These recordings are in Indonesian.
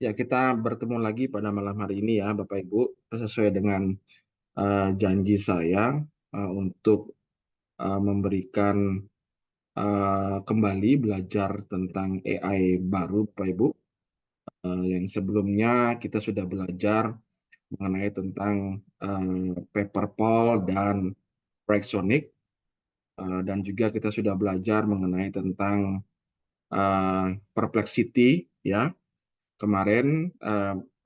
Ya, kita bertemu lagi pada malam hari ini ya, Bapak Ibu, sesuai dengan janji saya untuk memberikan kembali belajar tentang AI baru, Bapak Ibu. Yang sebelumnya kita sudah belajar mengenai tentang Paperpole dan Rexonic, dan juga kita sudah belajar mengenai tentang Perplexity, ya. Kemarin,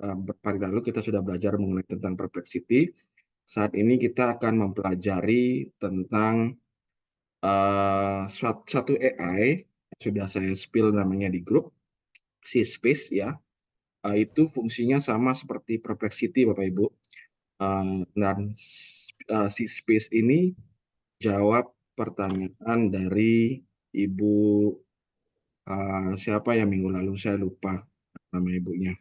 beberapa hari lalu kita sudah belajar mengenai tentang Perplexity. Saat ini kita akan mempelajari tentang satu AI, sudah saya spill namanya di grup, C-Space ya. Itu fungsinya sama seperti Perplexity, Bapak Ibu. Dan C-Space ini jawab pertanyaan dari Ibu, siapa ya minggu lalu, saya lupa nama ibunya.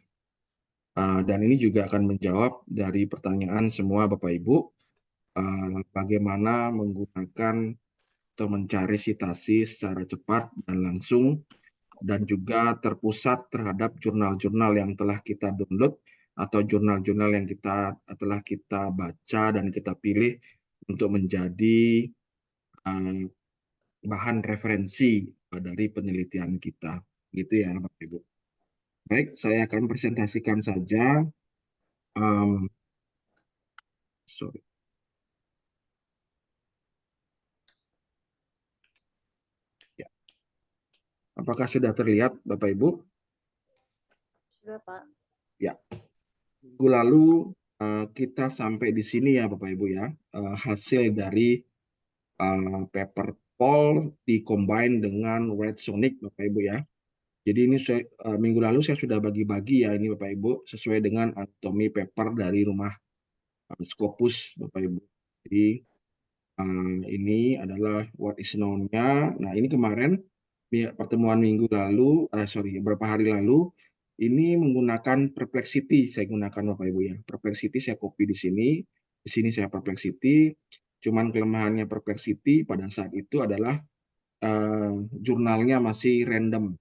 Dan ini juga akan menjawab dari pertanyaan semua Bapak Ibu, bagaimana menggunakan atau mencari citasi secara cepat dan langsung, dan juga terpusat terhadap jurnal-jurnal yang telah kita download atau jurnal-jurnal yang telah kita baca dan kita pilih untuk menjadi bahan referensi dari penelitian kita. Gitu ya Bapak Ibu. Baik, saya akan presentasikan saja. Sorry. Ya. Apakah sudah terlihat Bapak Ibu? Sudah, Pak. Ya. Minggu lalu kita sampai di sini ya Bapak Ibu ya. Hasil dari Paperpole dikombin dengan Redsonic Bapak Ibu ya. Jadi ini minggu lalu saya sudah bagi-bagi ya ini Bapak Ibu sesuai dengan anatomi paper dari rumah Scopus Bapak Ibu. Jadi ini adalah what is known-nya. Nah, ini kemarin pertemuan minggu lalu, beberapa hari lalu, ini menggunakan Perplexity. Saya gunakan Bapak Ibu ya. Perplexity saya copy di sini. Di sini saya Perplexity. Cuman kelemahannya Perplexity pada saat itu adalah jurnalnya masih random.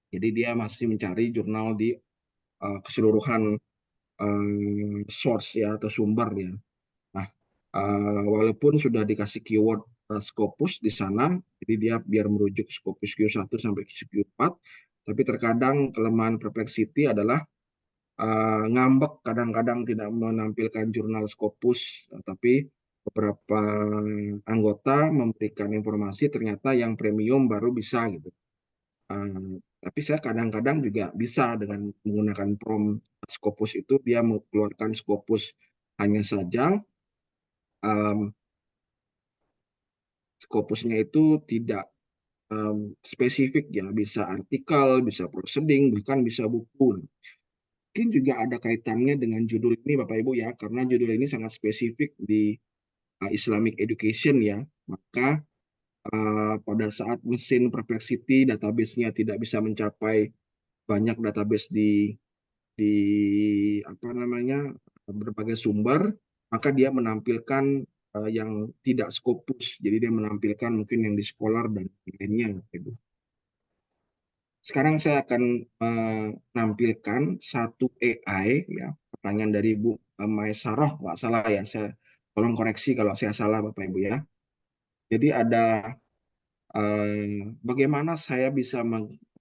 Jadi dia masih mencari jurnal di keseluruhan source ya atau sumber ya. Nah, walaupun sudah dikasih keyword Scopus di sana, jadi dia biar merujuk Scopus Q1 sampai Q4, tapi terkadang kelemahan Perplexity adalah ngambek, kadang-kadang tidak menampilkan jurnal Scopus, tapi beberapa anggota memberikan informasi ternyata yang premium baru bisa gitu. Tapi saya kadang-kadang juga bisa dengan menggunakan prompt Scopus itu, dia mengeluarkan Scopus hanya saja Scopusnya itu tidak spesifik ya, bisa artikel, bisa proceeding, bahkan bisa buku. Mungkin juga ada kaitannya dengan judul ini Bapak Ibu ya, karena judul ini sangat spesifik di Islamic Education ya. Maka pada saat mesin Perplexity database-nya tidak bisa mencapai banyak database di apa namanya berbagai sumber, maka dia menampilkan yang tidak Scopus. Jadi dia menampilkan mungkin yang di Scholar dan lainnya. Sekarang saya akan menampilkan satu AI ya, pertanyaan dari Bu Maesaroh, nggak salah ya. Saya tolong koreksi kalau saya salah Bapak Ibu ya. Jadi ada bagaimana saya bisa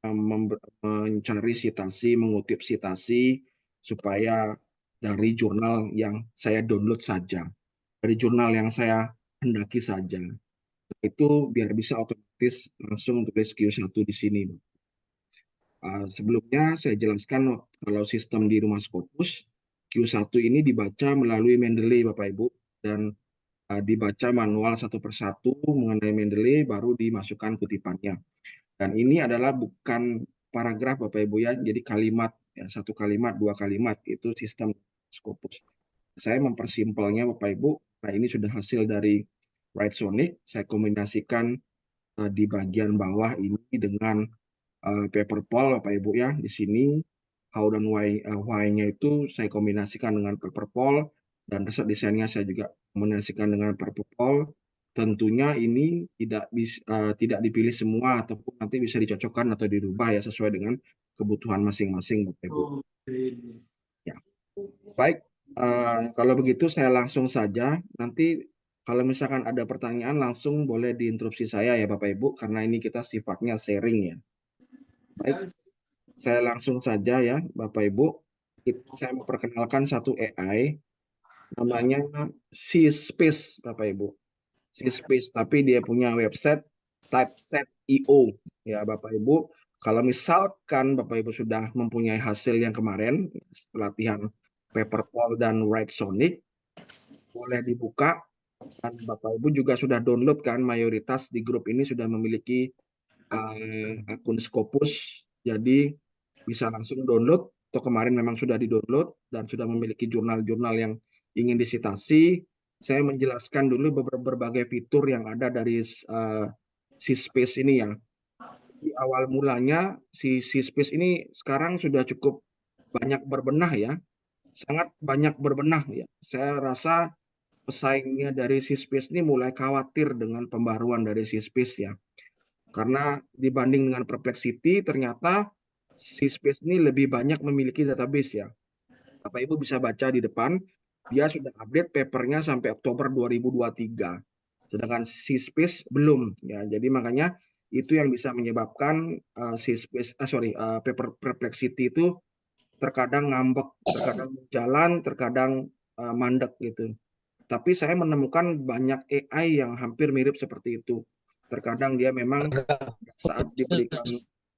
mencari citasi, mengutip citasi supaya dari jurnal yang saya download saja, dari jurnal yang saya hendaki saja. Itu biar bisa otomatis langsung tulis Q1 di sini. Sebelumnya saya jelaskan kalau sistem di rumah Scopus, Q1 ini dibaca melalui Mendeley Bapak Ibu, dan dibaca manual satu persatu mengenai Mendeley, baru dimasukkan kutipannya. Dan ini adalah bukan paragraf Bapak Ibu ya, jadi kalimat, ya, satu kalimat, dua kalimat, itu sistem Scopus. Saya mempersimpelnya Bapak Ibu, nah ini sudah hasil dari Wrightsonic, saya kombinasikan di bagian bawah ini dengan Paperpole Bapak Ibu ya. Di sini how dan why-nya itu saya kombinasikan dengan Paperpole, dan resep desainnya saya juga kombinasikan dengan Paperpole. Tentunya ini tidak dipilih semua, ataupun nanti bisa dicocokkan atau dirubah ya sesuai dengan kebutuhan masing-masing Bapak Ibu. Ya. Baik, kalau begitu saya langsung saja. Nanti kalau misalkan ada pertanyaan langsung boleh diinterupsi saya ya Bapak Ibu, karena ini kita sifatnya sharing ya. Baik, saya langsung saja ya Bapak Ibu. Saya memperkenalkan satu AI namanya C-Space Bapak Ibu. C-Space, tapi dia punya website Typeset.io ya Bapak Ibu. Kalau misalkan Bapak Ibu sudah mempunyai hasil yang kemarin latihan Paperpole dan Writesonic, boleh dibuka, dan Bapak Ibu juga sudah download kan, mayoritas di grup ini sudah memiliki akun Scopus, jadi bisa langsung download, atau kemarin memang sudah di-download dan sudah memiliki jurnal-jurnal yang ingin disitasi. Saya menjelaskan dulu berbagai fitur yang ada dari C-Space ini ya. Di awal mulanya si C-Space ini sekarang sudah cukup banyak berbenah ya, sangat banyak berbenah ya. Saya rasa pesaingnya dari C-Space ini mulai khawatir dengan pembaruan dari C-Space ya. Karena dibanding dengan Perplexity, ternyata C-Space ini lebih banyak memiliki database ya. Bapak Ibu bisa baca di depan, dia sudah update papernya sampai Oktober 2023. Sedangkan C-Space belum ya. Jadi makanya itu yang bisa menyebabkan paper Perplexity itu terkadang ngambek, terkadang jalan, terkadang mandek gitu. Tapi saya menemukan banyak AI yang hampir mirip seperti itu. Terkadang dia memang saat diberikan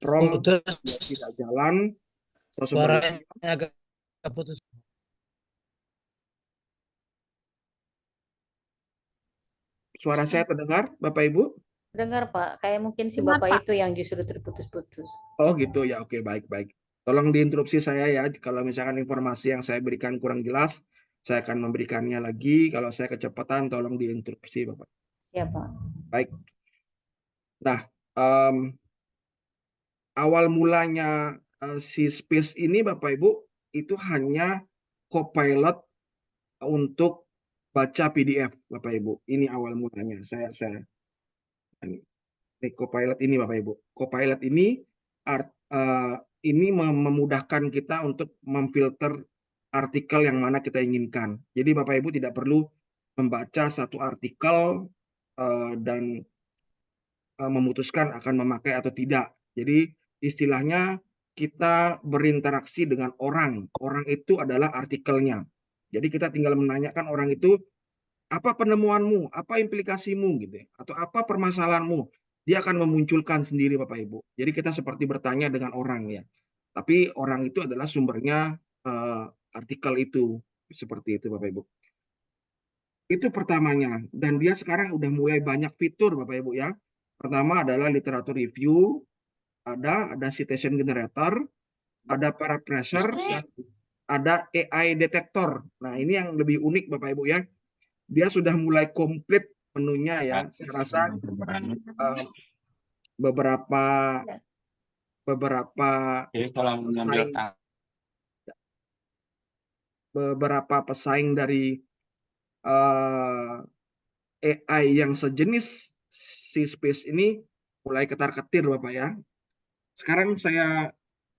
prompt Putus, dia tidak jalan atau suaranya sebaliknya. agak putus. Suara saya terdengar, Bapak Ibu? Dengar Pak, kayak mungkin si Dengar, Bapak Pak. itu yang justru terputus-putus. Oh gitu ya, oke baik-baik. Tolong diinterupsi saya ya, kalau misalkan informasi yang saya berikan kurang jelas, saya akan memberikannya lagi. Kalau saya kecepatan, tolong diinterupsi Bapak. Ya Pak. Baik. Nah, awal mulanya si Space ini Bapak Ibu, itu hanya Copilot untuk baca PDF Bapak Ibu. Ini awal mulanya. Ini Copilot ini Bapak Ibu. Copilot ini memudahkan kita untuk memfilter artikel yang mana kita inginkan. Jadi Bapak Ibu tidak perlu membaca satu artikel dan memutuskan akan memakai atau tidak. Jadi istilahnya kita berinteraksi dengan orang. Orang itu adalah artikelnya. Jadi kita tinggal menanyakan orang itu, apa penemuanmu, apa implikasimu gitu, atau apa permasalahanmu. Dia akan memunculkan sendiri Bapak Ibu. Jadi kita seperti bertanya dengan orang ya. Tapi orang itu adalah sumbernya artikel itu. Seperti itu Bapak Ibu. Itu pertamanya. Dan dia sekarang udah mulai banyak fitur Bapak Ibu ya. Pertama adalah literatur review, ada citation generator, ada paraphraser, ada AI detector. Nah, ini yang lebih unik Bapak Ibu ya. Dia sudah mulai komplit menunya ya. Saya rasa beberapa pesaing dari AI yang sejenis C-Space ini mulai ketar-ketir Bapak ya. Sekarang saya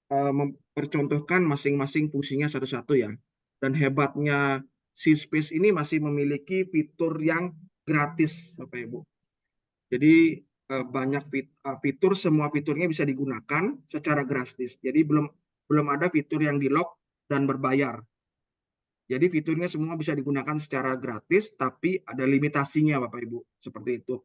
mempercontohkan masing-masing fungsinya satu-satu ya. Dan hebatnya C-Space ini masih memiliki fitur yang gratis Bapak Ibu. Jadi banyak fitur, semua fiturnya bisa digunakan secara gratis. Jadi belum ada fitur yang di-lock dan berbayar. Jadi fiturnya semua bisa digunakan secara gratis, tapi ada limitasinya Bapak Ibu, seperti itu.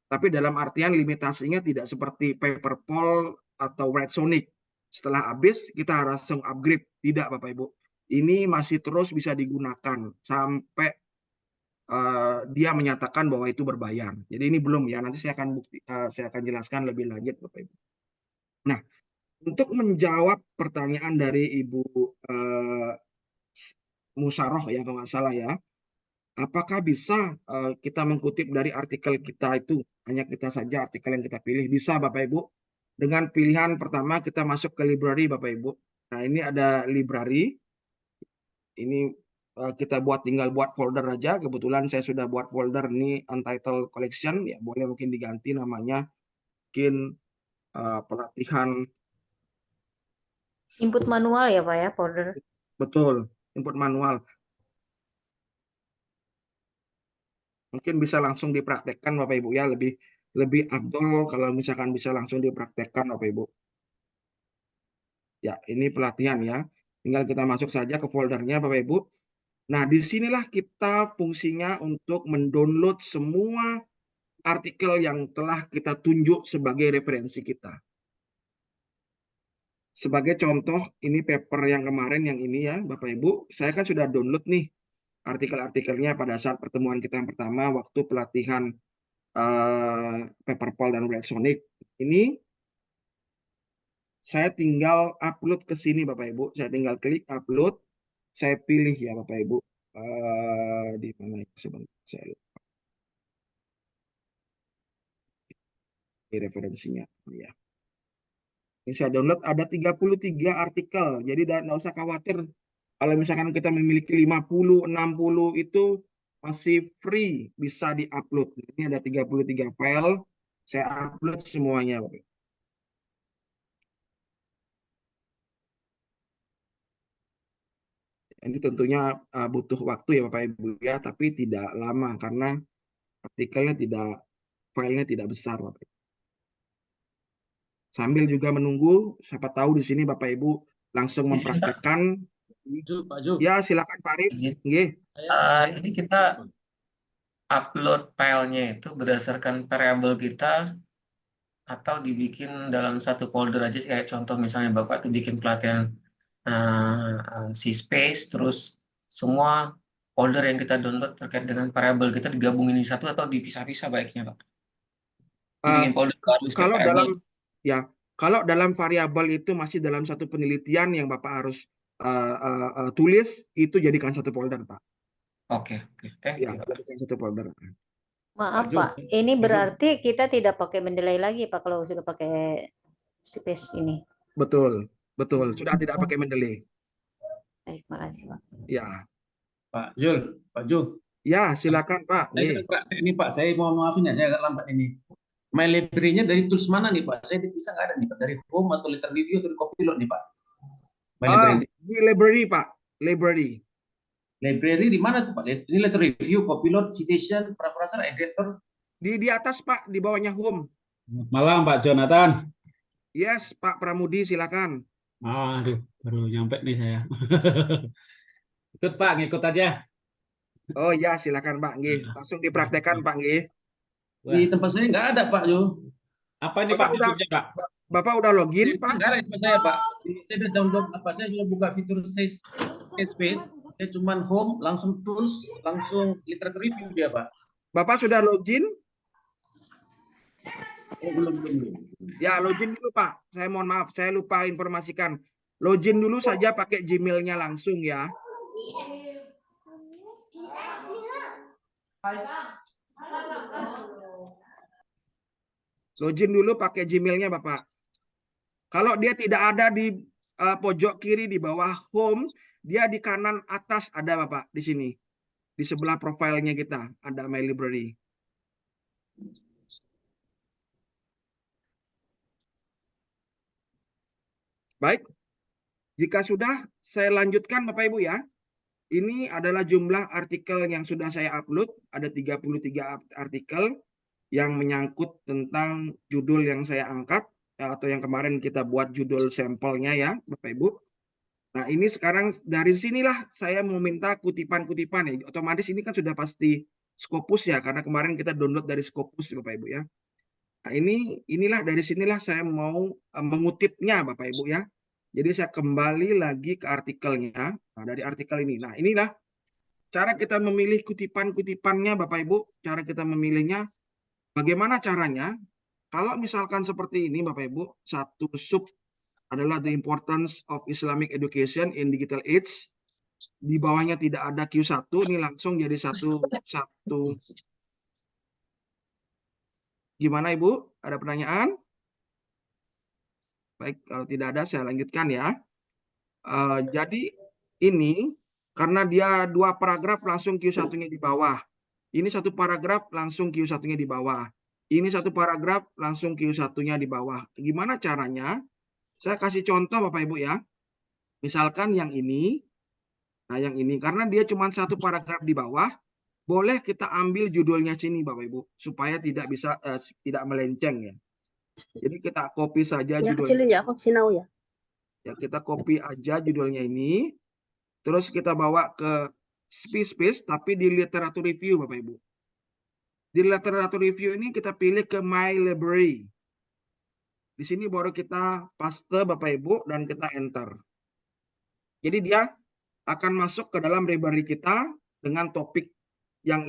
Tapi dalam artian limitasinya tidak seperti Paperpole atau Writesonic. Setelah habis kita langsung upgrade, tidak Bapak Ibu. Ini masih terus bisa digunakan sampai dia menyatakan bahwa itu berbayar. Jadi ini belum ya, nanti saya akan jelaskan lebih lanjut Bapak Ibu. Nah, untuk menjawab pertanyaan dari Ibu Musaroh ya kalau nggak salah ya, apakah bisa kita mengutip dari artikel kita itu, hanya kita saja artikel yang kita pilih? Bisa Bapak Ibu. Dengan pilihan pertama kita masuk ke library Bapak Ibu. Nah ini ada library. Ini kita tinggal buat folder aja. Kebetulan saya sudah buat folder ini Untitled Collection. Ya boleh mungkin diganti namanya. Mungkin pelatihan Input manual ya Pak ya, folder. Betul, input manual. Mungkin bisa langsung dipraktekkan Bapak Ibu ya, lebih afdol kalau misalkan bisa langsung dipraktekkan Bapak Ibu. Ya, ini pelatihan ya. Tinggal kita masuk saja ke foldernya Bapak Ibu. Nah, disinilah kita fungsinya untuk mendownload semua artikel yang telah kita tunjuk sebagai referensi kita. Sebagai contoh, ini paper yang kemarin yang ini ya, Bapak Ibu, saya kan sudah download nih artikel-artikelnya pada saat pertemuan kita yang pertama waktu pelatihan Paperpal dan Black Sonic. Ini saya tinggal upload ke sini Bapak Ibu. Saya tinggal klik upload, saya pilih ya Bapak Ibu. Di mana ya? Sebentar, saya lupa. Ini referensinya ya. Ini saya download ada 33 artikel. Jadi nggak usah khawatir kalau misalkan kita memiliki 50, 60 itu masih free, bisa di-upload. Ini ada 33 file, saya upload semuanya. Ini tentunya butuh waktu ya Bapak Ibu ya, tapi tidak lama karena artikelnya filenya tidak besar Bapak Ibu. Sambil juga menunggu, siapa tahu di sini Bapak Ibu langsung mempraktekkan. Pak Ju. Ya, silakan Pak Arif. Ini kita upload filenya itu berdasarkan variabel kita atau dibikin dalam satu folder aja, kayak contoh misalnya Bapak tuh bikin pelatihan C-Space, terus semua folder yang kita download terkait dengan variabel kita digabungin di satu atau dipisah-pisah baiknya Pak? Dibikin folder baru setiap variabel. Kalau dalam variabel itu masih dalam satu penelitian yang Bapak harus tulis, itu jadikan satu folder Pak. Oke. Thank you, Ya, jadikan satu folder. Maaf Pak, ini berarti kita tidak pakai Mendeley lagi Pak kalau sudah pakai space ini. Betul. Sudah tidak pakai Mendeley. Baik, makasih Pak. Ya. Pak Jul. Ya, silakan Pak. Ini Pak, saya mau maafin ya, saya agak lambat ini. My library-nya dari tools mana nih Pak? Saya bisa nggak ada nih Pak, dari Home atau Liter Review atau Copilot nih Pak? Di library Pak, library. Library di mana tuh Pak? Ini Liter Review, Copilot, Citation, Paraphrasal, Editor. Di atas Pak, di bawahnya Home. Malam Pak Jonathan. Yes, Pak Pramudi, silakan. Aduh, baru nyampe nih saya. Ikut Pak, ngikut aja. Oh ya, silakan Pak. Nggih, langsung dipraktekkan Pak nggih. Di tempat saya nggak ada Pak Jo. Apa ini Pak? Bapak udah login Pak? Nggak ada di tempat saya Pak. Saya udah download saya sudah buka fitur Space. Saya cuman Home, langsung Tools, langsung Literature Review dia Pak. Bapak sudah login? Oh, belum. Ya, login dulu Pak. Saya mohon maaf, saya lupa informasikan. Login dulu saja pakai Gmail-nya langsung ya. Login dulu pakai Gmail-nya Bapak. Kalau dia tidak ada di pojok kiri di bawah Home, dia di kanan atas ada Bapak di sini. Di sebelah profilnya kita ada My Library. Baik, jika sudah saya lanjutkan Bapak Ibu ya. Ini adalah jumlah artikel yang sudah saya upload, ada 33 artikel yang menyangkut tentang judul yang saya angkat, atau yang kemarin kita buat judul sampelnya ya Bapak Ibu. Nah ini sekarang dari sinilah saya mau minta kutipan-kutipan ya. Otomatis ini kan sudah pasti Scopus ya, karena kemarin kita download dari Scopus Bapak Ibu ya. Nah inilah dari sinilah saya mau mengutipnya Bapak Ibu ya. Jadi saya kembali lagi ke artikelnya. Nah, dari artikel ini. Nah, inilah cara kita memilih kutipan-kutipannya Bapak Ibu. Cara kita memilihnya. Bagaimana caranya? Kalau misalkan seperti ini Bapak Ibu, satu sub adalah the importance of Islamic education in digital age. Di bawahnya tidak ada Q1, ini langsung jadi satu. Gimana Ibu? Ada pertanyaan? Baik, kalau tidak ada saya lanjutkan ya. Jadi ini karena dia 2 paragraf langsung Q1-nya di bawah. Ini 1 paragraf langsung Q1-nya di bawah. Ini 1 paragraf langsung Q1-nya di bawah. Gimana caranya? Saya kasih contoh Bapak Ibu ya. Misalkan yang ini, nah yang ini, karena dia cuma satu paragraf di bawah, boleh kita ambil judulnya sini Bapak Ibu, supaya tidak bisa tidak melenceng ya. Jadi kita copy saja Ya judulnya. kecilin ya, aku sinau ya. Ya, kita copy aja judulnya ini, terus kita bawa ke space, tapi di literatur review Bapak Ibu. Di literatur review ini kita pilih ke My Library. Di sini baru kita paste Bapak Ibu dan kita enter. Jadi dia akan masuk ke dalam library kita dengan topik yang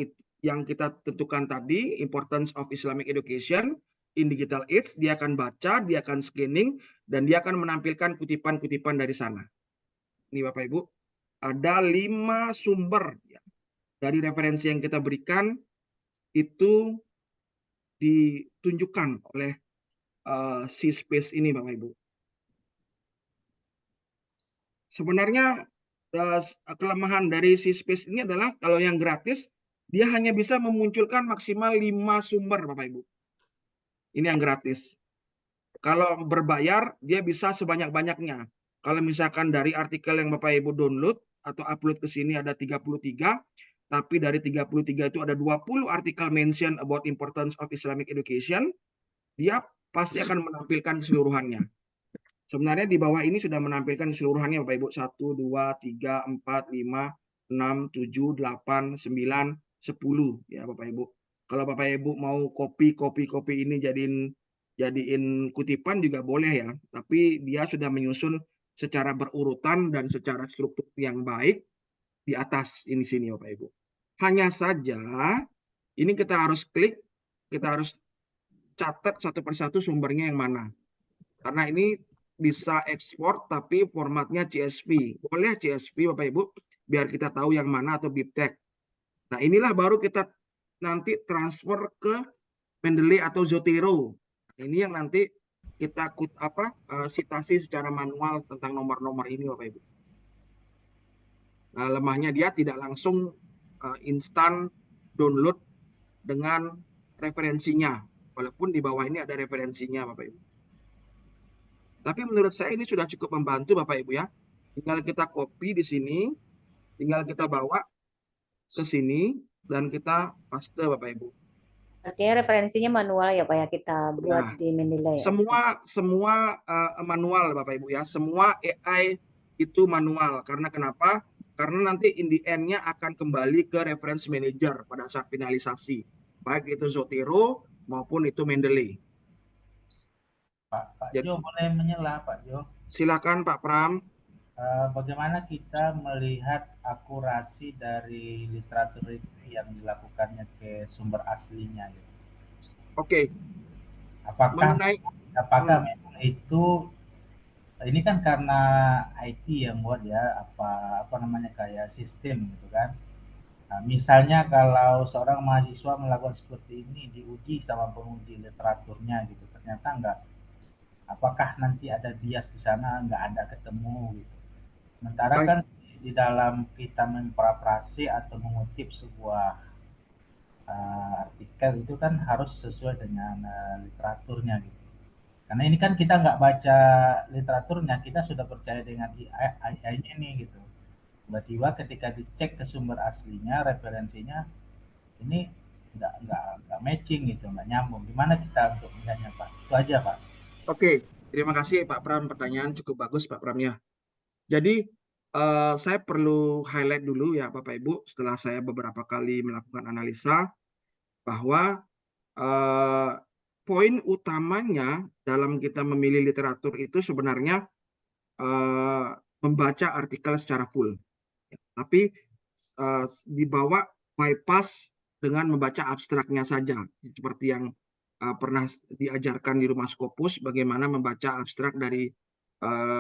kita tentukan tadi, Importance of Islamic Education in Digital Age. Dia akan baca, dia akan scanning, dan dia akan menampilkan kutipan-kutipan dari sana. Ini Bapak Ibu, ada 5 sumber ya, dari referensi yang kita berikan itu ditunjukkan oleh si space ini Bapak Ibu. Sebenarnya kelemahan dari si space ini adalah kalau yang gratis dia hanya bisa memunculkan maksimal 5 sumber Bapak Ibu. Ini yang gratis. Kalau berbayar dia bisa sebanyak-banyaknya. Kalau misalkan dari artikel yang Bapak Ibu download atau upload ke sini ada 33, tapi dari 33 itu ada 20 artikel mention about importance of Islamic education, dia pasti akan menampilkan keseluruhannya. Sebenarnya di bawah ini sudah menampilkan keseluruhannya Bapak Ibu. 1, 2, 3, 4, 5, 6, 7, 8, 9, 10 ya Bapak Ibu. Kalau Bapak Ibu mau copy ini jadiin kutipan juga boleh ya. Tapi dia sudah menyusun secara berurutan dan secara struktur yang baik di atas ini sini Bapak Ibu. Hanya saja ini kita harus klik, kita harus catat satu persatu sumbernya yang mana. Karena ini bisa ekspor tapi formatnya CSV. Boleh CSV Bapak Ibu biar kita tahu yang mana atau BibTeX. Nah, inilah baru kita nanti transfer ke Mendeley atau Zotero. Ini yang nanti kita citasi secara manual tentang nomor-nomor ini Bapak Ibu. Nah, lemahnya dia tidak langsung instan download dengan referensinya. Walaupun di bawah ini ada referensinya Bapak Ibu. Tapi menurut saya ini sudah cukup membantu Bapak Ibu ya. Tinggal kita copy di sini, tinggal kita bawa ke sini, dan kita paste Bapak Ibu. Artinya referensinya manual ya Pak ya, kita buat di Mendeley. Semua manual Bapak Ibu ya. Semua AI itu manual. Karena kenapa? Karena nanti in the end-nya akan kembali ke reference manager pada saat finalisasi. Baik itu Zotero maupun itu Mendeley. Pak Jo boleh menyela Pak Jo? Silakan Pak Pram. Bagaimana kita melihat akurasi dari literatur yang dilakukannya ke sumber aslinya? Gitu? Oke. Apakah memang itu ini kan karena IT yang buat ya apa namanya kayak sistem gitu kan? Nah, misalnya kalau seorang mahasiswa melakukan seperti ini diuji sama penguji literaturnya gitu, ternyata enggak. Apakah nanti ada bias di sana, nggak ada ketemu gitu. Sementara kan di dalam kita memparafrase atau mengutip sebuah artikel itu kan harus sesuai dengan literaturnya gitu. Karena ini kan kita nggak baca literaturnya, kita sudah percaya dengan AI-nya nih gitu. Tiba-tiba ketika dicek ke sumber aslinya, referensinya ini nggak matching gitu, nggak nyambung. Gimana kita untuk melihatnya Pak? Itu aja Pak. Oke, terima kasih Pak Pram. Pertanyaan cukup bagus Pak Pramnya. Jadi saya perlu highlight dulu ya Bapak Ibu setelah saya beberapa kali melakukan analisa bahwa poin utamanya dalam kita memilih literatur itu sebenarnya membaca artikel secara full. Tapi dibawa bypass dengan membaca abstraknya saja seperti yang pernah diajarkan di rumah Scopus bagaimana membaca abstrak dari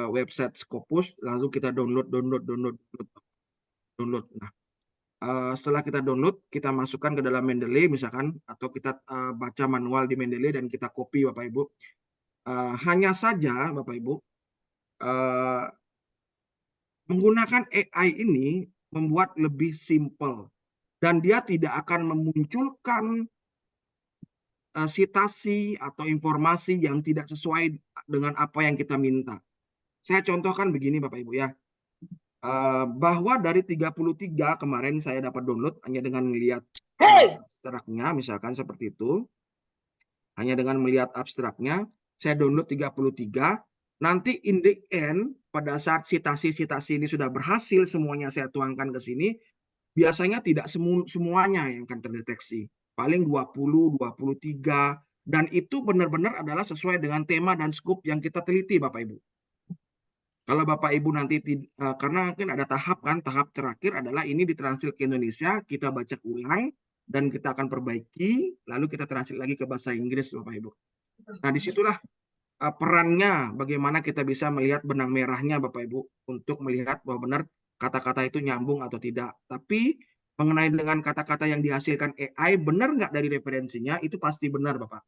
website Scopus lalu kita download. Nah, setelah kita download kita masukkan ke dalam Mendeley misalkan atau kita baca manual di Mendeley dan kita copy Bapak Ibu. Hanya saja Bapak Ibu menggunakan AI ini membuat lebih simple dan dia tidak akan memunculkan sitasi atau informasi yang tidak sesuai dengan apa yang kita minta. Saya contohkan begini Bapak Ibu ya. Bahwa dari 33 kemarin saya dapat download hanya dengan melihat abstraknya, misalkan seperti itu. Hanya dengan melihat abstraknya, saya download 33. Nanti in the end, pada saat sitasi-sitasi ini sudah berhasil, semuanya saya tuangkan ke sini, biasanya tidak semuanya yang akan terdeteksi. Paling 20, 23, dan itu benar-benar adalah sesuai dengan tema dan skop yang kita teliti, Bapak Ibu. Kalau Bapak Ibu nanti, karena mungkin ada tahap kan, tahap terakhir adalah ini ditranslate ke Indonesia, kita baca ulang, dan kita akan perbaiki, lalu kita translate lagi ke bahasa Inggris, Bapak Ibu. Nah, disitulah perannya, bagaimana kita bisa melihat benang merahnya, Bapak Ibu, untuk melihat bahwa benar kata-kata itu nyambung atau tidak. Tapi mengenai dengan kata-kata yang dihasilkan AI, benar nggak dari referensinya, itu pasti benar, Bapak.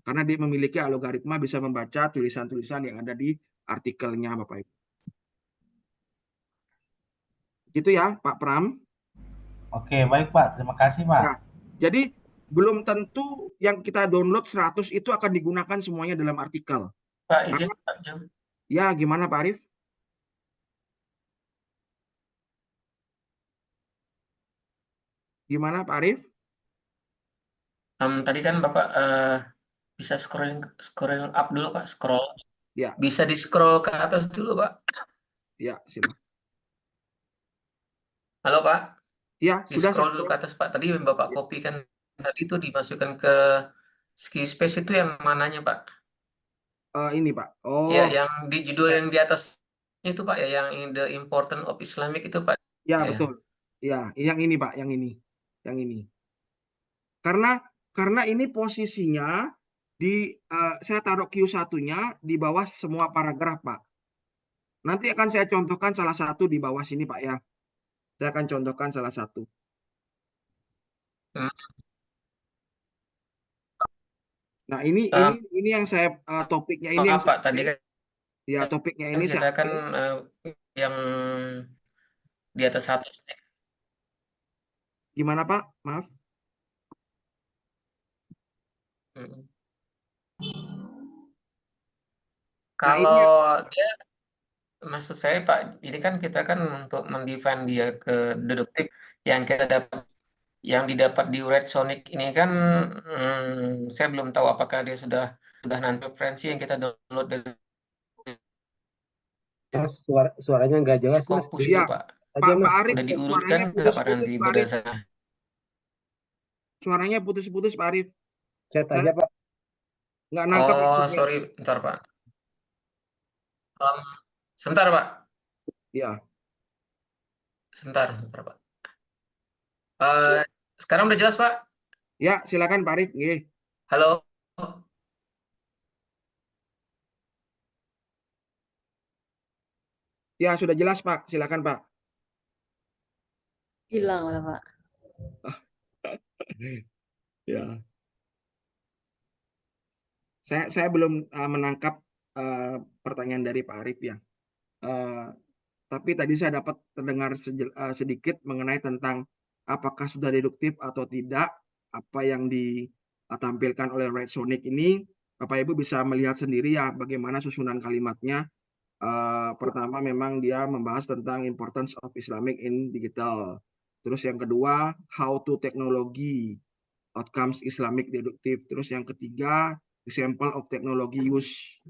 Karena dia memiliki algoritma bisa membaca tulisan-tulisan yang ada di artikelnya, Bapak Ibu. Gitu ya, Pak Pram. Oke, baik Pak. Terima kasih Pak. Nah, jadi belum tentu yang kita download 100 itu akan digunakan semuanya dalam artikel. Pak, izin Pak Jo. Ya, gimana Pak Arif? Gimana Pak Arif? Tadi kan Bapak bisa scrolling up dulu Pak, scroll. Ya. Bisa di scroll ke atas dulu Pak. Ya, silakan. Halo Pak. Ya, Di sudah scroll dulu ke atas Pak. Tadi Bapak copy kan tadi itu dimasukkan ke ski space itu yang mananya Pak? Ini Pak. Oh. Ya, yang di judul yang di atas itu Pak ya, yang in the important of Islamic itu Pak. Ya, betul. Ya, yang ini Pak, yang ini. Yang ini. Karena ini posisinya di saya taruh Q1-nya di bawah semua paragraf, Pak. Nanti akan saya contohkan salah satu di bawah sini, Pak ya. Saya akan contohkan salah satu. Nah, ini yang saya topiknya ini yang Pak tadi kan ya topiknya ini kita kan yang di atas gimana Pak? Maaf. Kalau dia, maksud saya Pak, ini kan kita kan untuk mendefine dia ke deduktif yang kita dapat, yang didapat di Red Sonic ini kan, saya belum tahu apakah dia sudah nanti referensi yang kita download dari Suaranya nggak jelas Mas. Scopus itu Ya, Pak. Pak Arif, Udah diurutkan suaranya nggak Pak putus-putus nanti Pak Arif. berdasarkan? Suaranya putus-putus Pak Arif. Chat aja Pak. Nggak nangkep. Oh, sorry, bentar Pak. Sebentar Pak. Ya. Sebentar Pak. Sekarang udah jelas Pak? Ya, silakan Pak Arif. Nggih. Halo. Ya, sudah jelas Pak. Silakan Pak. Hilang lah Pak. Ya. Saya belum menangkap pertanyaan dari Pak Arif ya. Tapi tadi saya dapat terdengar sedikit mengenai tentang apakah sudah deduktif atau tidak. Apa yang ditampilkan oleh Red Sonic ini, Bapak Ibu bisa melihat sendiri ya bagaimana susunan kalimatnya. Pertama memang dia membahas tentang importance of Islamic in digital. Terus yang kedua, how to technology outcomes Islamic deductive. Terus yang ketiga, example of technology use.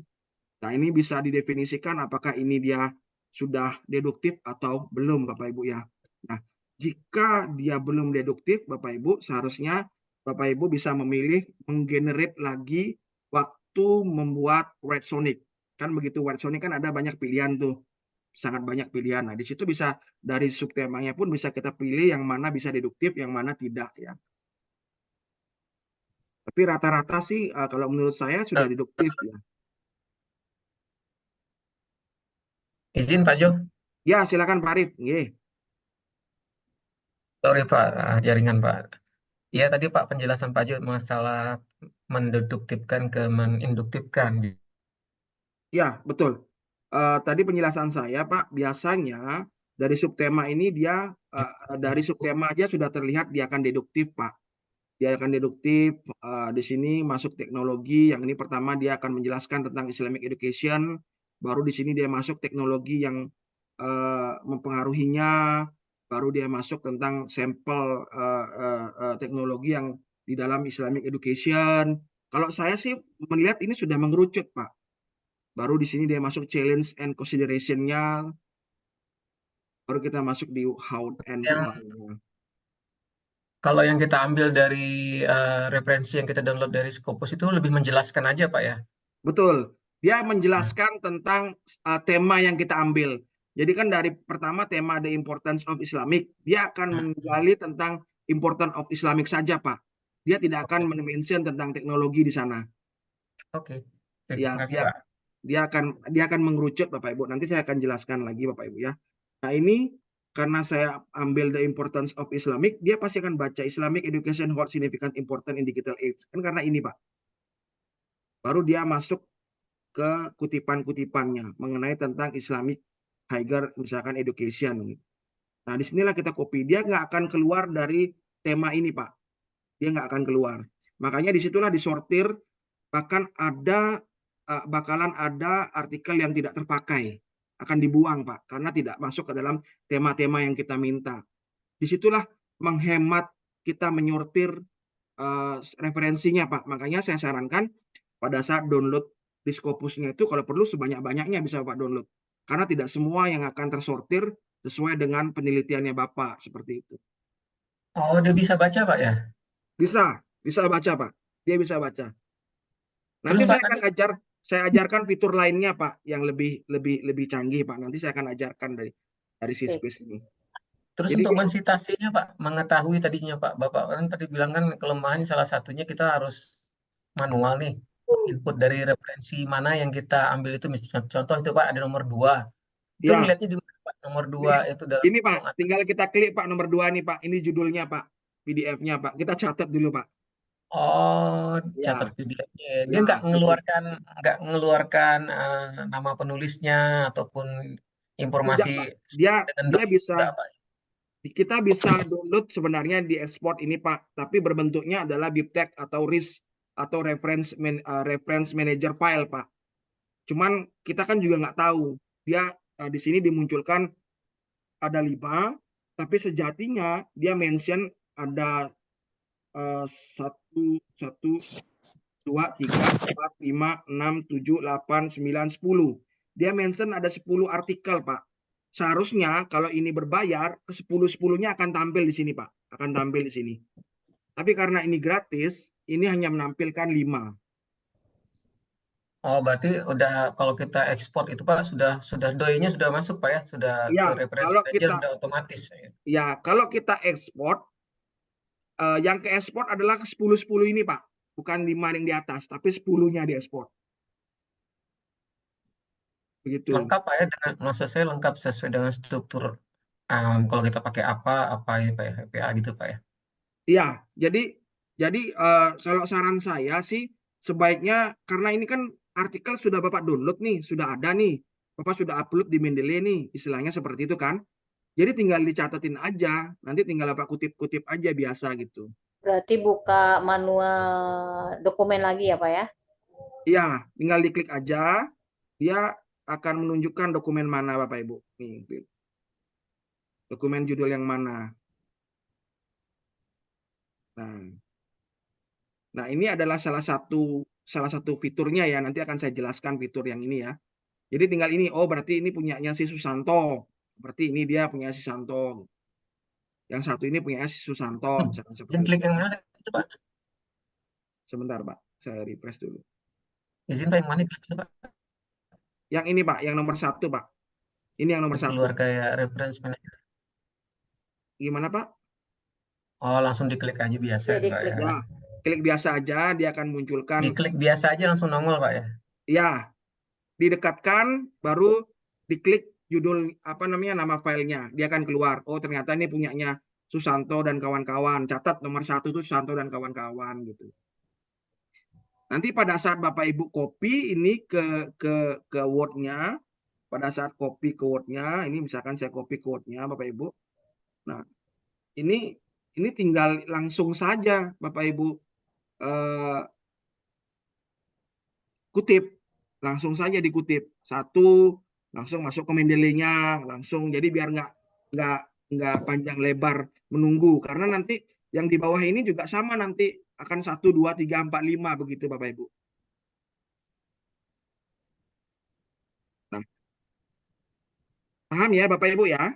Nah, ini bisa didefinisikan apakah ini dia sudah deduktif atau belum, Bapak Ibu ya. Nah, jika dia belum deduktif, Bapak Ibu, seharusnya Bapak Ibu bisa memilih menggenerate lagi waktu membuat Red Sonic. Kan begitu, Red Sonic kan ada banyak pilihan tuh. Sangat banyak pilihan. Nah, di situ bisa dari subtemanya pun bisa kita pilih yang mana bisa deduktif, yang mana tidak ya. Tapi rata-rata sih kalau menurut saya sudah deduktif ya. Izin Pak Jo. Ya, silakan Pak Arif. Sorry Pak, jaringan Pak. Ya tadi Pak penjelasan Pak Jo masalah mendeduktifkan ke menginduktifkan. Ya, betul. Tadi penjelasan saya Pak, biasanya dari subtema ini dia dari subtema aja sudah terlihat dia akan deduktif Pak. Dia akan deduktif, di sini masuk teknologi, yang ini pertama dia akan menjelaskan tentang Islamic education, baru di sini dia masuk teknologi yang mempengaruhinya, baru dia masuk tentang sampel teknologi yang di dalam Islamic education. Kalau saya sih melihat ini sudah mengerucut, Pak. Baru di sini dia masuk challenge and consideration-nya, baru kita masuk di how and Yang why-nya. kalau yang kita ambil dari referensi yang kita download dari Scopus itu lebih menjelaskan aja Pak ya. Betul. Dia menjelaskan tentang tema yang kita ambil. Jadi kan dari pertama tema the importance of Islamic, dia akan menggali tentang importance of Islamic saja, Pak. Dia tidak akan mention tentang teknologi di sana. Oke. Ya, Terima kasih, Pak. dia akan mengerucut, Bapak Ibu. Nanti saya akan jelaskan lagi, Bapak Ibu ya. Nah, ini karena saya ambil the importance of Islamic, dia pasti akan baca Islamic education hold significant important in digital age. Kan karena ini, Pak. Baru dia masuk ke kutipan-kutipannya mengenai tentang Islamic higher misalkan education. Nah, disinilah kita copy. Dia nggak akan keluar dari tema ini, Pak. Dia nggak akan keluar. Makanya disitulah disortir, bahkan bakalan ada artikel yang tidak terpakai. Akan dibuang, Pak, karena tidak masuk ke dalam tema-tema yang kita minta. Disitulah menghemat kita menyortir referensinya, Pak. Makanya saya sarankan pada saat download di Scopusnya itu kalau perlu sebanyak-banyaknya bisa Bapak download. Karena tidak semua yang akan tersortir sesuai dengan penelitiannya Bapak, seperti itu. Oh, dia bisa baca Pak ya? Bisa baca, Pak. Dia bisa baca. Nanti Terus, saya Pak, akan saya ajarkan fitur lainnya, Pak, yang lebih canggih, Pak. Nanti saya akan ajarkan dari Syspace ini. terus Jadi untuk kalau mensitasinya Pak, mengetahui tadinya Pak, Bapak kan tadi bilang kan kelemahan salah satunya kita harus manual nih. Input dari referensi mana yang kita ambil itu, misalnya contoh itu Pak ada nomor 2. Itu ya, ngelihatnya di mana Pak? Nomor 2 itu dalam ini kolom Pak, atas. tinggal kita klik Pak nomor 2 nih Pak. Ini judulnya Pak, PDF-nya Pak. Kita catat dulu Pak. Oh, catat Ya, PDF-nya. Dia ya, nggak betul. mengeluarkan nama penulisnya ataupun Tidak informasi Pak. Dia dengan dia doi bisa enggak, Pak. kita bisa download sebenarnya di export ini Pak, tapi berbentuknya adalah bibtek atau RIS atau reference manager file Pak. Cuman kita kan juga nggak tahu. Dia di sini dimunculkan ada 5, tapi sejatinya dia mention ada 1, 2, 3, 4, 5, 6, 7, 8, 9, 10. Dia mention ada 10 artikel, Pak. Seharusnya kalau ini berbayar, ke 10-10-nya akan tampil di sini, Pak. Akan tampil di sini. Tapi karena ini gratis, ini hanya menampilkan 5. Oh, berarti udah kalau kita ekspor itu Pak sudah doi-nya sudah masuk Pak ya, sudah Ya, ke reference kalau manager kita udah otomatis ya. kalau kita ekspor, yang ke ekspor adalah ke 10-10 ini, Pak. Bukan 5 yang di atas, tapi 10-nya di ekspor. Begitu. Lengkap Pak ya dengan maksud saya lengkap sesuai dengan struktur kalau kita pakai apa ya Pak ya, HPA gitu Pak ya. Iya, jadi kalau saran saya sih sebaiknya karena ini kan artikel sudah Bapak download nih, sudah ada nih. Bapak sudah upload di Mendeley nih, istilahnya seperti itu kan. Jadi tinggal dicatatin aja, nanti tinggal Bapak kutip-kutip aja biasa gitu. Berarti buka manual dokumen lagi ya, Pak ya? Iya, tinggal diklik aja, dia akan menunjukkan dokumen mana Bapak Ibu. Nih, dokumen judul yang mana. Nah, ini adalah salah satu fiturnya ya. Nanti akan saya jelaskan fitur yang ini ya. Jadi tinggal ini, oh berarti ini punyanya si Susanto. Berarti ini dia punya si Susanto. Yang satu ini punya si Susanto, misalkan seperti Izin itu. klik yang mana itu Pak? Sebentar Pak, saya refresh dulu. Izin Pak yang mana itu Pak? Yang ini Pak, yang nomor 1 Pak. Ini yang nomor 1. Keluar kayak reference manager. Gimana Pak? Oh, langsung diklik aja biasa Iya, Pak diklik. ya. Ya, klik biasa aja, dia akan munculkan. Diklik biasa aja langsung nongol Pak ya. Ya, didekatkan, baru diklik judul nama filenya, dia akan keluar. Oh ternyata ini punyanya Susanto dan kawan-kawan. Catat nomor 1 itu Susanto dan kawan-kawan gitu. Nanti pada saat Bapak Ibu copy ini ke Word-nya, pada saat copy ke Word-nya, ini misalkan saya copy ke Word-nya Bapak Ibu. Nah, ini tinggal langsung saja Bapak Ibu kutip. langsung saja dikutip. Satu, langsung masuk ke Mendeley-nya, langsung. Jadi biar nggak panjang lebar menunggu. Karena nanti yang di bawah ini juga sama nanti akan 1, 2, 3, 4, 5 begitu Bapak Ibu. Nah, paham ya Bapak Ibu ya?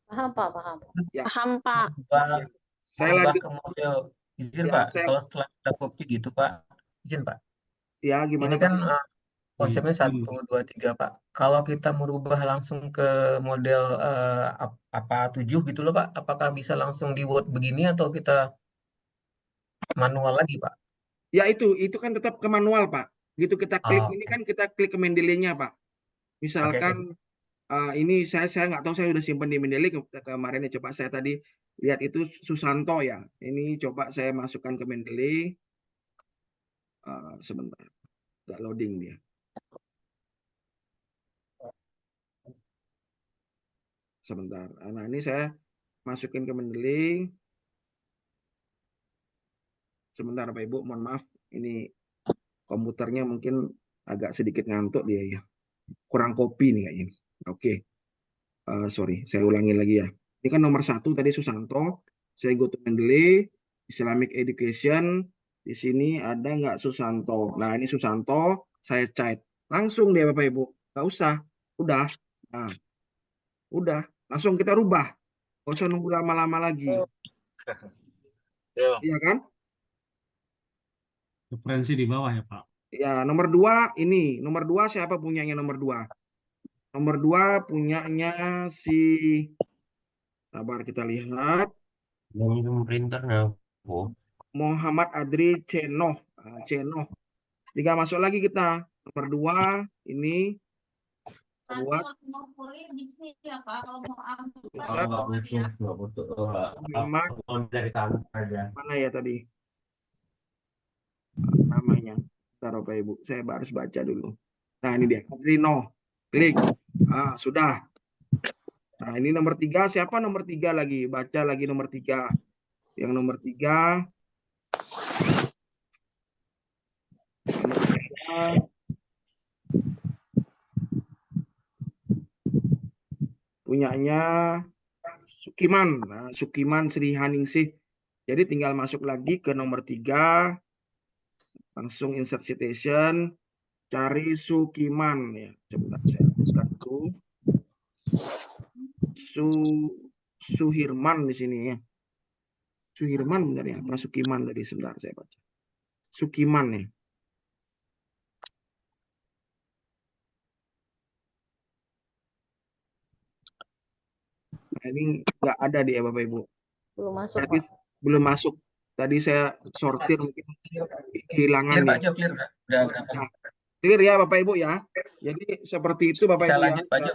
Paham, Pak, paham. Ya. Paham, Pak. Ya. Saya Merubah lanjut. ke model izin Ya, Pak. saya Kalau setelah ada kopi gitu Pak, izin Pak. ya gimana Ini kan Pak? konsepnya 1, 2, 3 Pak. Kalau kita merubah langsung ke model apa 7 gitu loh Pak, apakah bisa langsung di Word begini atau kita manual lagi Pak? Ya itu kan tetap ke manual Pak. Gitu kita klik Oh, ini kan kita klik ke Mendeley-nya Pak. oke. Misalkan ini saya nggak tahu, saya sudah simpan di Mendeley kemarin ya, coba saya tadi lihat itu Susanto ya. Ini coba saya masukkan ke Mendeley. Sebentar, nggak loading dia. Sebentar. Nah ini saya masukin ke Mendeley. Sebentar Pak Ibu, mohon maaf. Ini komputernya mungkin agak sedikit ngantuk dia ya. Kurang kopi nih kayaknya. Oke. Sorry, saya ulangi lagi ya. Ini kan nomor 1 tadi Susanto. Saya go to Mendeley, Islamic Education. Di sini ada nggak Susanto? Nah, ini Susanto. Saya chat. Langsung dia Bapak Ibu. Nggak usah. Udah. Nah, udah. Langsung kita rubah. Nggak usah nunggu lama-lama lagi. Iya kan? Referensi di bawah ya Pak. Ya, nomor 2 ini. Nomor 2 siapa punyanya nomor 2? Nomor 2 punyanya si, sabar kita lihat. Muhammad Adri Cenoh. Cenoh. 3 masuk lagi kita. Nomor 2 ini buat Muhammad, mana ya tadi namanya? Bentar Bapak Ibu, saya harus baca dulu. Nah ini dia, Adrino. Klik. Sudah. Nah ini nomor 3, siapa nomor 3 lagi? Baca lagi nomor 3. Yang nomor 3 punyanya Sukiman. Nah, Sukiman Sri Haningsih. Jadi tinggal masuk lagi ke nomor 3. Langsung insert citation. Cari Sukiman ya. Sebentar saya tuliskan dulu. Suhirman di sini ya. Suhirman benar ya? Apa Sukiman tadi? Sebentar saya baca. Sukiman ya. Nah, ini nggak ada dia Bapak Ibu. Belum masuk, Berarti Pak. belum masuk. Tadi saya sortir mungkin kehilangan Clear Pak ya. Jo, clear udah. Nah, clear ya Bapak Ibu ya. Jadi seperti itu Bapak Bisa Ibu ya. lanjut Pak Jo.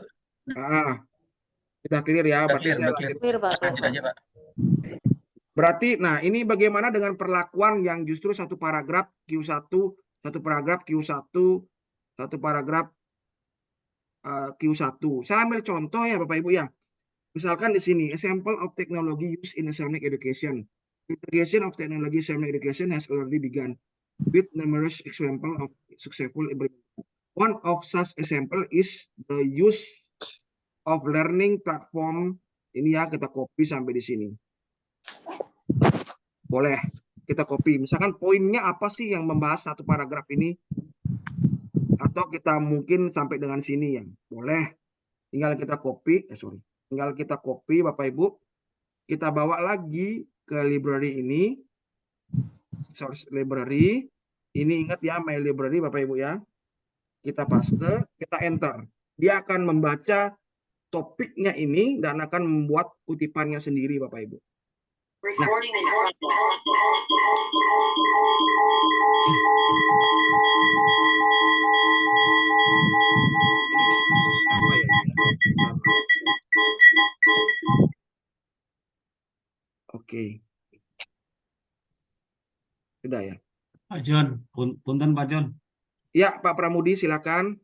Sudah clear ya. Udah Berarti clear, saya udah clear. lanjut. Clear, Pak. Lanjut aja Pak. Berarti, nah ini bagaimana dengan perlakuan yang justru satu paragraf Q1, satu paragraf Q1, satu paragraf Q1. Saya ambil contoh ya Bapak Ibu ya. Misalkan di sini, example of technology used in Islamic education. Integration of technology Islamic education has already begun with numerous examples of successful implementation. One of such example is the use of learning platform. Ini ya, kita copy sampai di sini. Boleh kita copy. Misalkan poinnya apa sih yang membahas satu paragraf ini? Atau kita mungkin sampai dengan sini ya. Boleh. Tinggal kita copy. Tinggal kita copy Bapak Ibu. Kita bawa lagi ke library ini. Source library. Ini ingat ya, my library Bapak Ibu ya. Kita paste, kita enter. Dia akan membaca topiknya ini dan akan membuat kutipannya sendiri Bapak Ibu. Nah, apa ya? Oke. Sudah ya. Pak John, punten Pak John. Ya, Pak Pramudi silakan.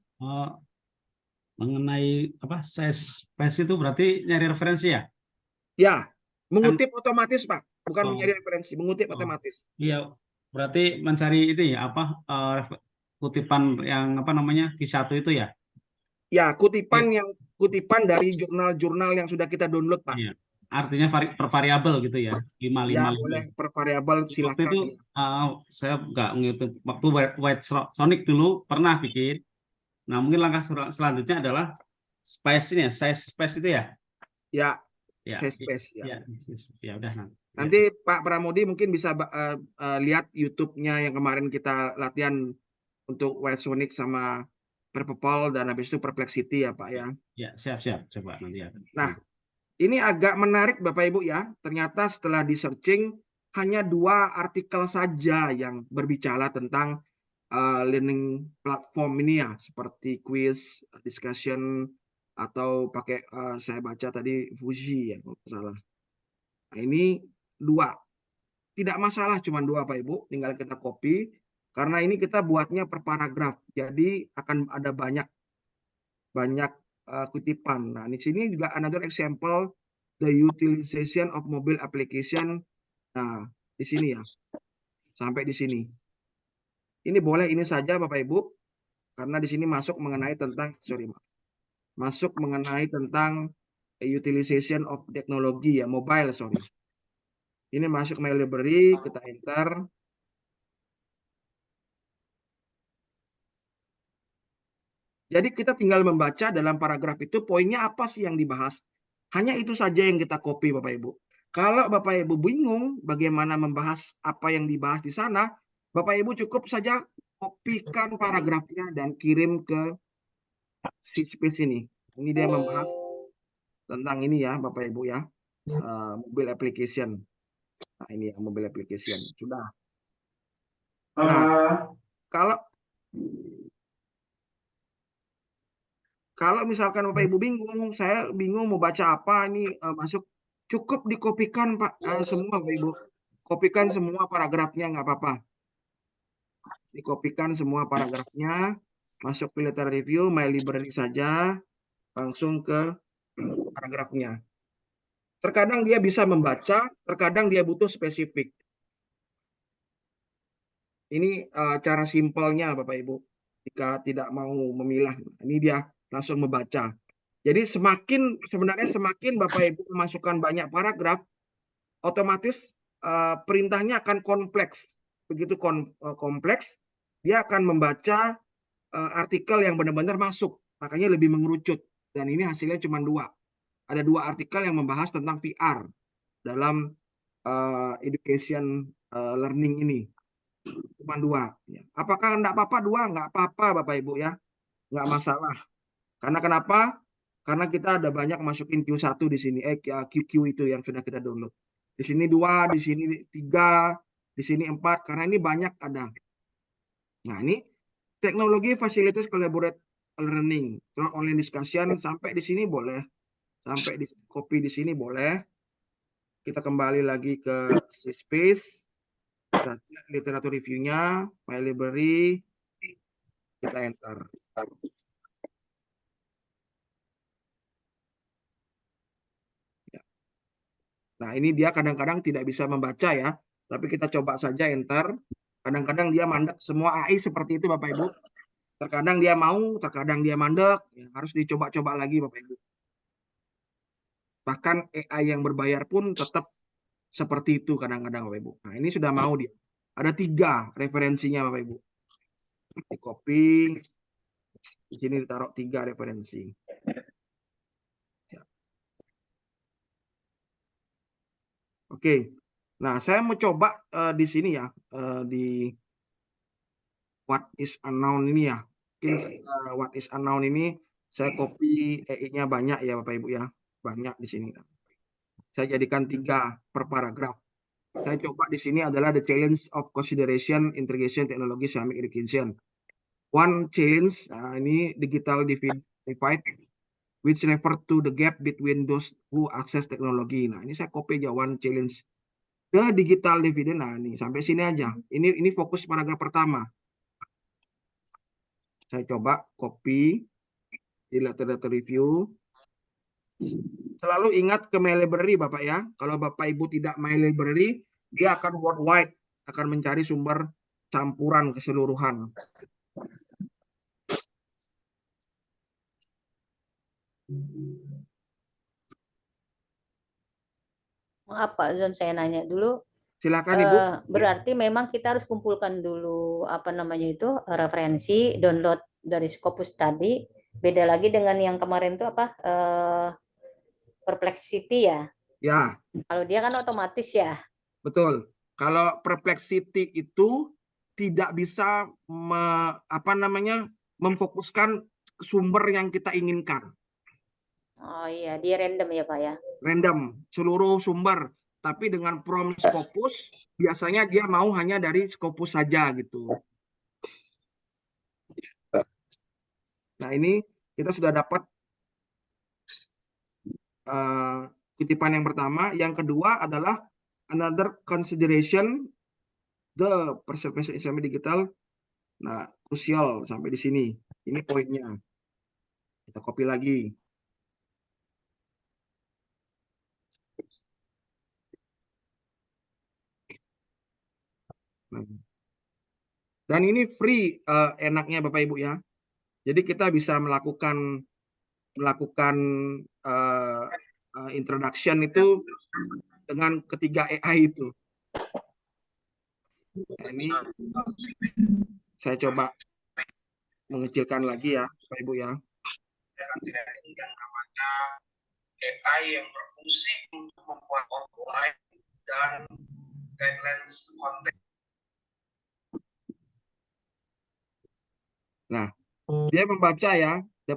Mengenai apa space itu berarti nyari referensi ya? Ya, mengutip otomatis Pak, bukan mencari referensi, mengutip Oh. otomatis. Iya, berarti mencari itu ya apa kutipan yang apa namanya Q1 itu ya? Ya, kutipan dari jurnal-jurnal yang sudah kita download, Pak. Iya. Artinya per variabel gitu ya, Ya, 555. boleh per variabel Waktu silakan. itu saya nggak ngitung. Waktu White Sonic dulu pernah bikin. Nah, mungkin langkah selanjutnya adalah space ini ya, size space itu ya? Ya, Ya, space ya. ya udah nanti. Nanti Pak Pramodi mungkin bisa lihat YouTube-nya yang kemarin kita latihan untuk White Sonic sama Perpepal dan habis itu Perplexity ya Pak ya. Ya, siap coba nanti ya. Nah, ini agak menarik Bapak Ibu ya. Ternyata setelah di searching hanya 2 artikel saja yang berbicara tentang learning platform ini ya, seperti quiz, discussion, atau pakai saya baca tadi Fuji ya kalau nggak salah. Nah, ini 2. Tidak masalah cuma 2 Pak Ibu, tinggal kita copy. Karena ini kita buatnya per paragraf, jadi akan ada banyak kutipan. Nah, di sini juga another example, the utilization of mobile application. Nah, di sini ya, sampai di sini. Ini boleh ini saja Bapak Ibu, karena di sini masuk mengenai tentang, masuk mengenai tentang utilization of technology ya, mobile, Ini masuk my library, kita enter. Jadi kita tinggal membaca dalam paragraf itu poinnya apa sih yang dibahas. Hanya itu saja yang kita copy Bapak Ibu. Kalau Bapak Ibu bingung bagaimana membahas apa yang dibahas di sana, Bapak Ibu cukup saja kopikan paragrafnya dan kirim ke si space ini. Ini dia membahas tentang ini ya Bapak Ibu ya. Mobile application. Nah, ini ya mobile application. Sudah. Nah, kalau misalkan Bapak Ibu bingung, saya bingung mau baca apa, ini masuk, cukup dikopikan Pak, semua Bapak Ibu. Kopikan semua paragrafnya, nggak apa-apa. Dikopikan semua paragrafnya, masuk ke literature review, my library saja, langsung ke paragrafnya. Terkadang dia bisa membaca, terkadang dia butuh spesifik. Ini cara simpelnya Bapak Ibu. Jika tidak mau memilah, ini dia langsung membaca. Jadi sebenarnya semakin Bapak Ibu memasukkan banyak paragraf, otomatis perintahnya akan kompleks. Begitu kompleks, dia akan membaca artikel yang benar-benar masuk. Makanya lebih mengerucut. Dan ini hasilnya cuma 2. Ada 2 artikel yang membahas tentang VR dalam education learning ini. Cuma 2. Apakah enggak apa-apa 2? Enggak apa-apa Bapak Ibu ya. Enggak masalah. Karena kenapa? Karena kita ada banyak masukin Q1 di sini, QQ itu yang sudah kita download. Di sini 2, di sini 3, di sini 4, karena ini banyak ada. Nah, ini teknologi fasilitas collaborate learning, online discussion, sampai di sini boleh. Sampai di copy di sini boleh. Kita kembali lagi ke space. Kita cek literatur review-nya, my library, kita enter. Nah, ini dia kadang-kadang tidak bisa membaca ya, tapi kita coba saja enter. Kadang-kadang dia mandek, semua AI seperti itu Bapak Ibu. Terkadang dia mau, terkadang dia mandek, ya, harus dicoba-coba lagi Bapak Ibu. Bahkan AI yang berbayar pun tetap seperti itu kadang-kadang Bapak Ibu. Nah, ini sudah mau dia. Ada 3 referensinya Bapak Ibu. Di copy, di sini ditaruh 3 referensi. Oke, nah saya mau coba di sini ya, di what is unknown ini ya. Mungkin what is unknown ini saya copy EI-nya banyak ya Bapak Ibu ya, banyak di sini. Saya jadikan 3 per paragraf. Saya coba di sini adalah the challenge of consideration integration technology Islamic education. One challenge, ini digital divide, which refer to the gap between those who access teknologi. Nah, ini saya copy aja one challenge. The digital dividend, nah ini sampai sini aja. Ini fokus paragraf pertama. Saya coba copy di literature review. Selalu ingat ke my library Bapak ya. Kalau Bapak Ibu tidak my library, dia akan worldwide, akan mencari sumber campuran keseluruhan. Maaf Pak Zon, saya nanya dulu. Silakan Ibu. Berarti memang kita harus kumpulkan dulu apa namanya itu referensi, download dari Scopus tadi. Beda lagi dengan yang kemarin tuh apa Perplexity ya. Ya, Kalau dia kan otomatis ya. betul. Kalau Perplexity itu tidak bisa memfokuskan sumber yang kita inginkan. Oh iya, dia random ya Pak ya. Random, seluruh sumber. Tapi dengan prompt Scopus, biasanya dia mau hanya dari Scopus saja gitu. Nah, ini kita sudah dapat kutipan yang pertama. Yang kedua adalah another consideration, the preservation Islamic digital. Nah, krusial sampai di sini. Ini poinnya. Kita copy lagi. Dan ini free enaknya Bapak Ibu ya. Jadi kita bisa melakukan introduction itu dengan ketiga AI itu. Nah, ini saya coba mengecilkan lagi ya Bapak Ibu ya. Yang namanya AI yang berfungsi untuk membuat outline dan guidelines konten. Nah, dia membaca ya the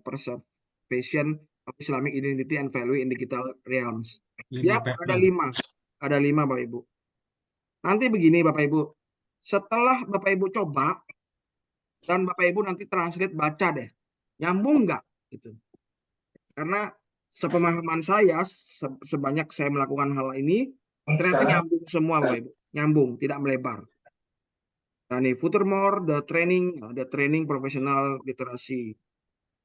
preservation of Islamic identity and value in digital realms. Dia ada 5 Bapak Ibu. Nanti begini Bapak Ibu, setelah Bapak Ibu coba dan Bapak Ibu nanti translate baca deh, nyambung nggak gitu? Karena sepemahaman saya, sebanyak saya melakukan hal ini, ternyata nyambung semua Bapak Ibu, nyambung, tidak melebar. Nah nih, furthermore, the training professional literasi,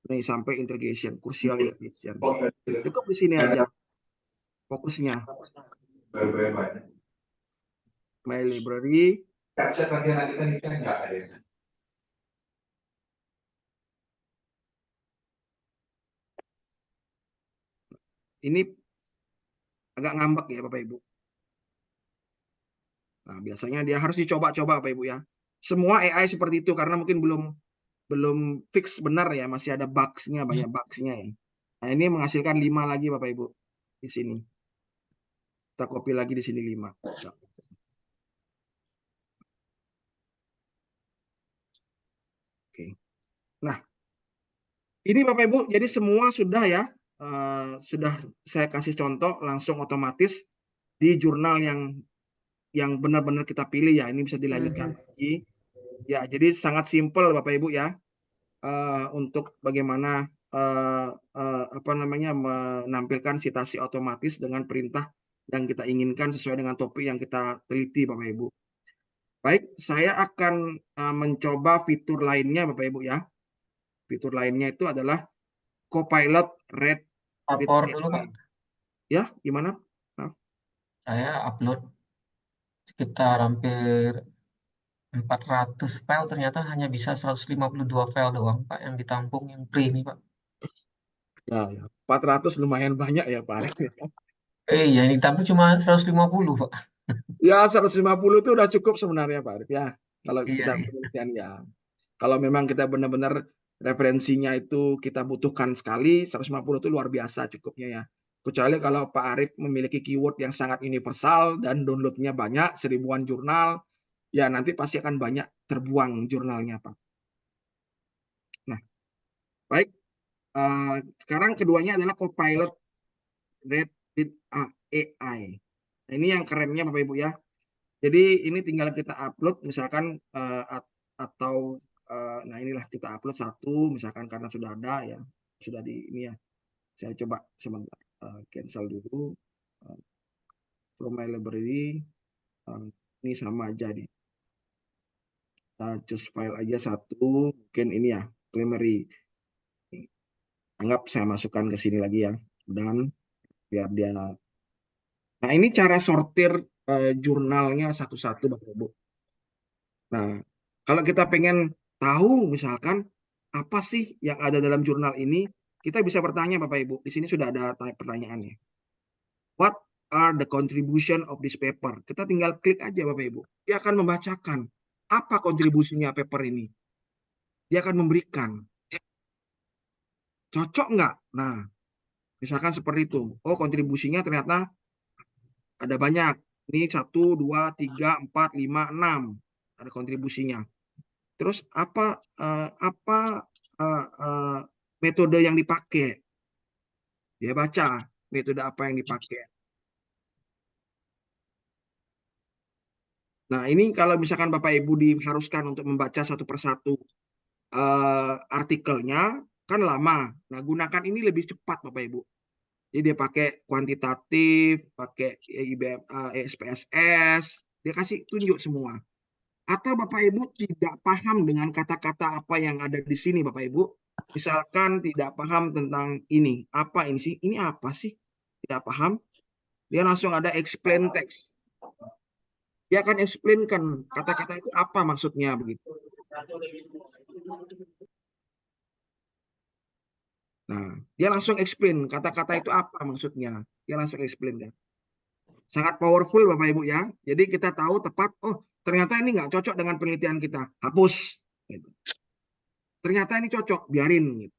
nih sampai integration, crucial integration. Cukup di sini aja fokusnya. My library. Ini agak ngambek ya Bapak Ibu. Nah, biasanya dia harus dicoba-coba Bapak Ibu ya. Semua AI seperti itu karena mungkin belum fix benar ya, masih ada bugs-nya, banyak bugs-nya ya. Nah, ini menghasilkan 5 lagi Bapak Ibu di sini. Kita copy lagi di sini 5. Oke. Nah, ini Bapak Ibu, jadi semua sudah ya, sudah saya kasih contoh langsung otomatis di jurnal yang benar-benar kita pilih ya. Ini bisa dilanjutkan lagi. Ya, jadi sangat simpel Bapak Ibu ya, untuk bagaimana menampilkan citasi otomatis dengan perintah yang kita inginkan sesuai dengan topik yang kita teliti Bapak Ibu. Baik, saya akan mencoba fitur lainnya Bapak Ibu ya. Fitur lainnya itu adalah Copilot Read Lapor dulu Pak. Ya, gimana? Saya upload sekitar hampir 400 file, ternyata hanya bisa 152 file doang Pak yang ditampung, yang free ini Pak. Ya, 400 lumayan banyak ya Pak Arif. Iya, yang ditampung cuma 150 Pak. Ya, 150 itu udah cukup sebenarnya Pak Arif ya. Kalau Iya, kita penelitian ya. Kalau memang kita benar-benar referensinya itu kita butuhkan sekali, 150 itu luar biasa cukupnya ya. Kecuali kalau Pak Arif memiliki keyword yang sangat universal dan downloadnya banyak, 1000-an jurnal, ya nanti pasti akan banyak terbuang jurnalnya Pak. Nah, baik. Sekarang keduanya adalah Copilot Read with AI. Nah, ini yang kerennya Bapak Ibu ya. Jadi ini tinggal kita upload misalkan nah inilah kita upload satu misalkan karena sudah ada ya, sudah di ini ya. Saya coba sebentar cancel dulu from my library. Ini sama aja nih. Kita choose file aja satu, mungkin ini ya, primary. Anggap saya masukkan ke sini lagi ya, dan biar dia. Nah ini cara sortir jurnalnya satu-satu Bapak Ibu. Nah kalau kita pengen tahu misalkan apa sih yang ada dalam jurnal ini, kita bisa bertanya Bapak Ibu. Di sini sudah ada pertanyaannya. What are the contribution of this paper? Kita tinggal klik aja Bapak Ibu. Dia akan membacakan apa kontribusinya paper ini. Dia akan memberikan. Cocok nggak? Nah, misalkan seperti itu. Oh, kontribusinya ternyata ada banyak. Ini 1, 2, 3, 4, 5, 6. Ada kontribusinya. Terus apa metode yang dipakai? Dia baca metode apa yang dipakai. Nah, ini kalau misalkan Bapak Ibu diharuskan untuk membaca satu persatu artikelnya, kan lama. Nah, gunakan ini lebih cepat Bapak Ibu. Jadi dia pakai kuantitatif, pakai IBM, SPSS, dia kasih tunjuk semua. Atau Bapak Ibu tidak paham dengan kata-kata apa yang ada di sini Bapak Ibu. Misalkan tidak paham tentang ini. Apa ini sih? Ini apa sih? Tidak paham. Dia langsung ada explain text. Dia akan explainkan kata-kata itu apa maksudnya begitu. Nah, dia langsung explain kata-kata itu apa maksudnya. Dia langsung explain kan. Sangat powerful Bapak Ibu ya. Jadi kita tahu tepat, oh ternyata ini nggak cocok dengan penelitian kita. Hapus. Gitu. Ternyata ini cocok, biarin. Gitu.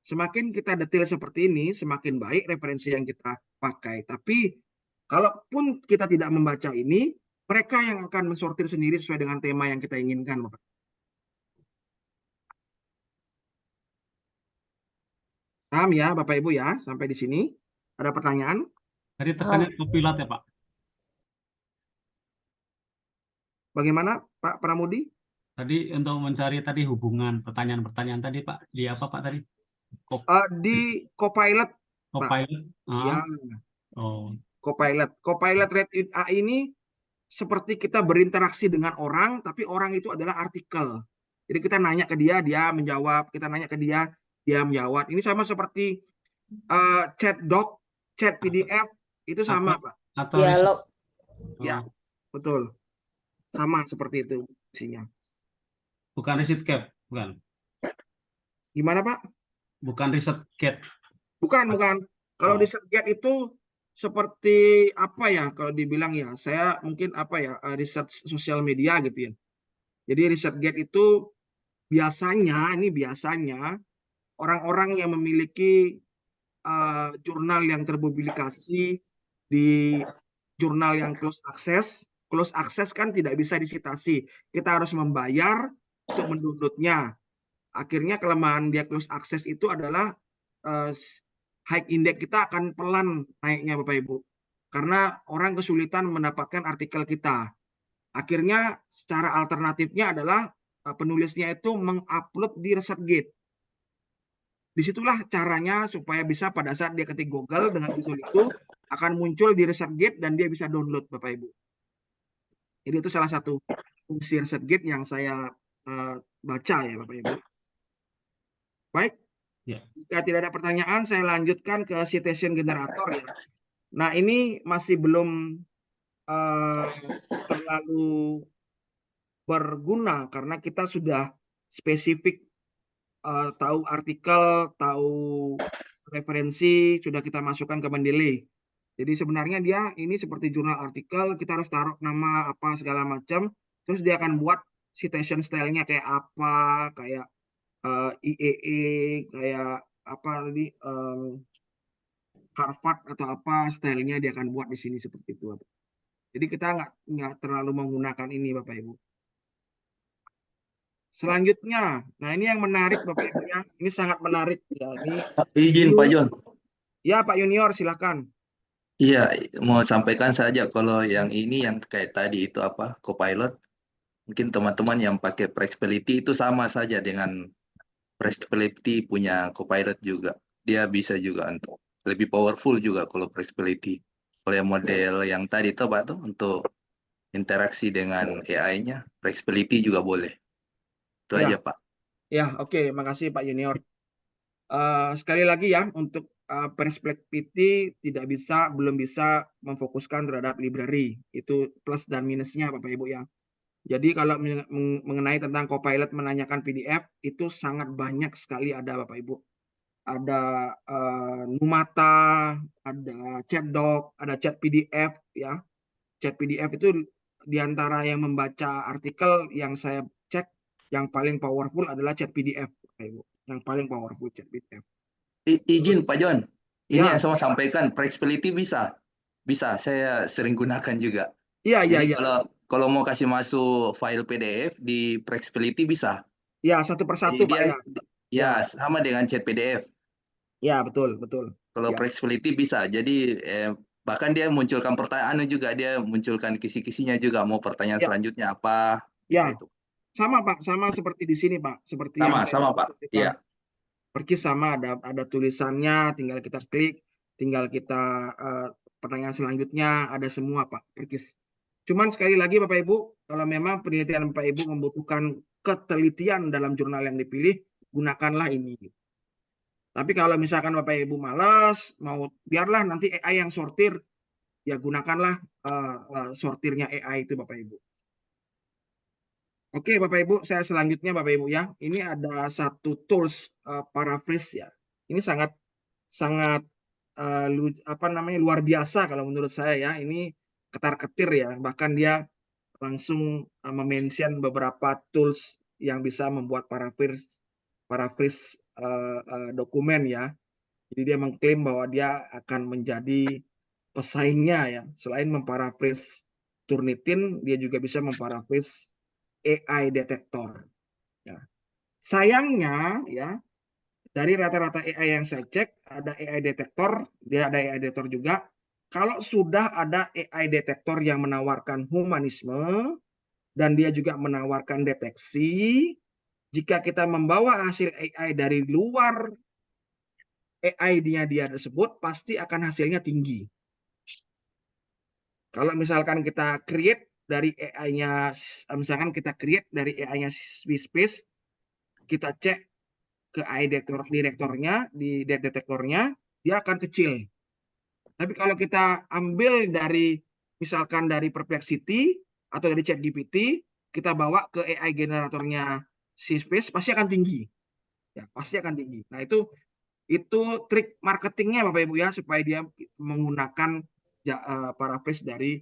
Semakin kita detail seperti ini, semakin baik referensi yang kita pakai. Tapi kalaupun kita tidak membaca ini, mereka yang akan mensortir sendiri sesuai dengan tema yang kita inginkan Bapak. Paham ya Bapak Ibu ya, sampai di sini. Ada pertanyaan? Tadi tekannya Copilot ya Pak. Bagaimana Pak Pramudi? Tadi untuk mencari tadi hubungan pertanyaan-pertanyaan tadi Pak, di apa Pak tadi? Di Copilot. Copilot. Ya, Oh, Copilot. Copilot Read AI ini seperti kita berinteraksi dengan orang, tapi orang itu adalah artikel. Jadi kita nanya ke dia, dia menjawab. Kita nanya ke dia, dia menjawab. Ini sama seperti chat doc, chat PDF, itu sama Pak. atau Dialog. Ya, betul. Sama seperti itu fungsinya. bukan ResearchGate, bukan. Gimana Pak? Bukan ResearchGate. Bukan. Kalau di ResearchGate itu seperti apa ya? Kalau dibilang ya, saya mungkin apa ya, research sosial media gitu ya. Jadi ResearchGate itu biasanya orang-orang yang memiliki jurnal yang terpublikasi di jurnal yang close access. Close access kan tidak bisa disitasi. Kita harus membayar untuk mendownloadnya. Akhirnya kelemahan dia close access itu adalah high index kita akan pelan naiknya Bapak Ibu. Karena orang kesulitan mendapatkan artikel kita. Akhirnya secara alternatifnya adalah penulisnya itu mengupload di ResearchGate. Disitulah caranya supaya bisa pada saat dia ketik Google dengan judul itu akan muncul di ResearchGate dan dia bisa download Bapak Ibu. Jadi itu salah satu fungsi ResearchGate yang saya baca ya Bapak Ibu. Baik, Ya. Jika tidak ada pertanyaan saya lanjutkan ke citation generator ya. Nah ini masih belum terlalu berguna karena kita sudah spesifik tahu artikel, tahu referensi, sudah kita masukkan ke Mendeley. Jadi sebenarnya dia ini seperti jurnal artikel, kita harus taruh nama apa segala macam, terus dia akan buat citation style-nya kayak apa, kayak IEE, kayak apa tadi, Harvard atau apa stylenya dia akan buat di sini seperti itu. Jadi kita nggak terlalu menggunakan ini Bapak Ibu. Selanjutnya, nah ini yang menarik Bapak Ibu ya, ini sangat menarik ya. Ini Izin Pak John. ya Pak Junior silakan. Iya, mau sampaikan saja kalau yang ini yang kayak tadi itu apa, Copilot. Mungkin teman-teman yang pakai Prexpelity itu sama saja dengan Prexpelity punya Copilot juga. Dia bisa juga untuk lebih powerful juga kalau Prexpelity. Kalau yang model yang tadi itu Pak tuh untuk interaksi dengan AI-nya, Prexpelity juga boleh. Itu Ya. aja Pak. Ya, oke, makasih Pak Junior. Sekali lagi ya, untuk Perplexity belum bisa memfokuskan terhadap library. Itu plus dan minusnya Bapak Ibu ya. Jadi kalau mengenai tentang Copilot menanyakan PDF, itu sangat banyak sekali ada Bapak Ibu. ada Numata, ada ChatDoc, ada Chat PDF ya. Chat PDF itu diantara yang membaca artikel yang saya cek yang paling powerful adalah Chat PDF, Bapak Ibu. Yang paling powerful Chat PDF. Izin Pak John, ini Ya. yang saya mau sampaikan, Prexability bisa, saya sering gunakan juga. Iya, iya, Jadi iya. kalau mau kasih masuk file PDF di Prexability bisa. Ya, satu persatu Jadi Pak ya. ya sama dengan chat PDF. Ya, betul, betul. Kalau Ya. Prexability bisa. Jadi bahkan dia munculkan pertanyaan juga, dia munculkan kisi-kisinya juga. Mau pertanyaan Ya. selanjutnya apa? Ya. Itu. Sama Pak, sama seperti di sini Pak. Seperti yang saya Sama Pak. Iya. persis sama, ada tulisannya, tinggal kita klik, tinggal kita pertanyaan selanjutnya, ada semua Pak, persis. Cuman sekali lagi Bapak Ibu, kalau memang penelitian Bapak Ibu membutuhkan ketelitian dalam jurnal yang dipilih, gunakanlah ini. Tapi kalau misalkan Bapak Ibu malas, mau biarlah nanti AI yang sortir, ya gunakanlah sortirnya AI itu Bapak Ibu. Oke Bapak Ibu, saya selanjutnya Bapak Ibu ya. Ini ada satu tools paraphrase ya. Ini sangat luar biasa kalau menurut saya ya. Ini ketar-ketir ya. Bahkan dia langsung mention beberapa tools yang bisa membuat paraphrase dokumen ya. Jadi dia mengklaim bahwa dia akan menjadi pesaingnya ya. Selain memparaphrase Turnitin, dia juga bisa memparaphrase AI detektor. Ya. Sayangnya ya, dari rata-rata AI yang saya cek ada AI detektor, dia ada AI detektor juga. Kalau sudah ada AI detektor yang menawarkan humanisme dan dia juga menawarkan deteksi, jika kita membawa hasil AI dari luar AI-nya dia tersebut, pasti akan hasilnya tinggi. Kalau misalkan kita create dari AI-nya, misalkan kita create dari AI-nya Space, kita cek ke AI detektornya, di detektornya, dia akan kecil. Tapi kalau kita ambil dari, misalkan dari Perplexity, atau dari ChatGPT, kita bawa ke AI generatornya Space, pasti akan tinggi. Ya, pasti akan tinggi. Nah, itu trik marketingnya Bapak Ibu ya, supaya dia menggunakan paraphrase dari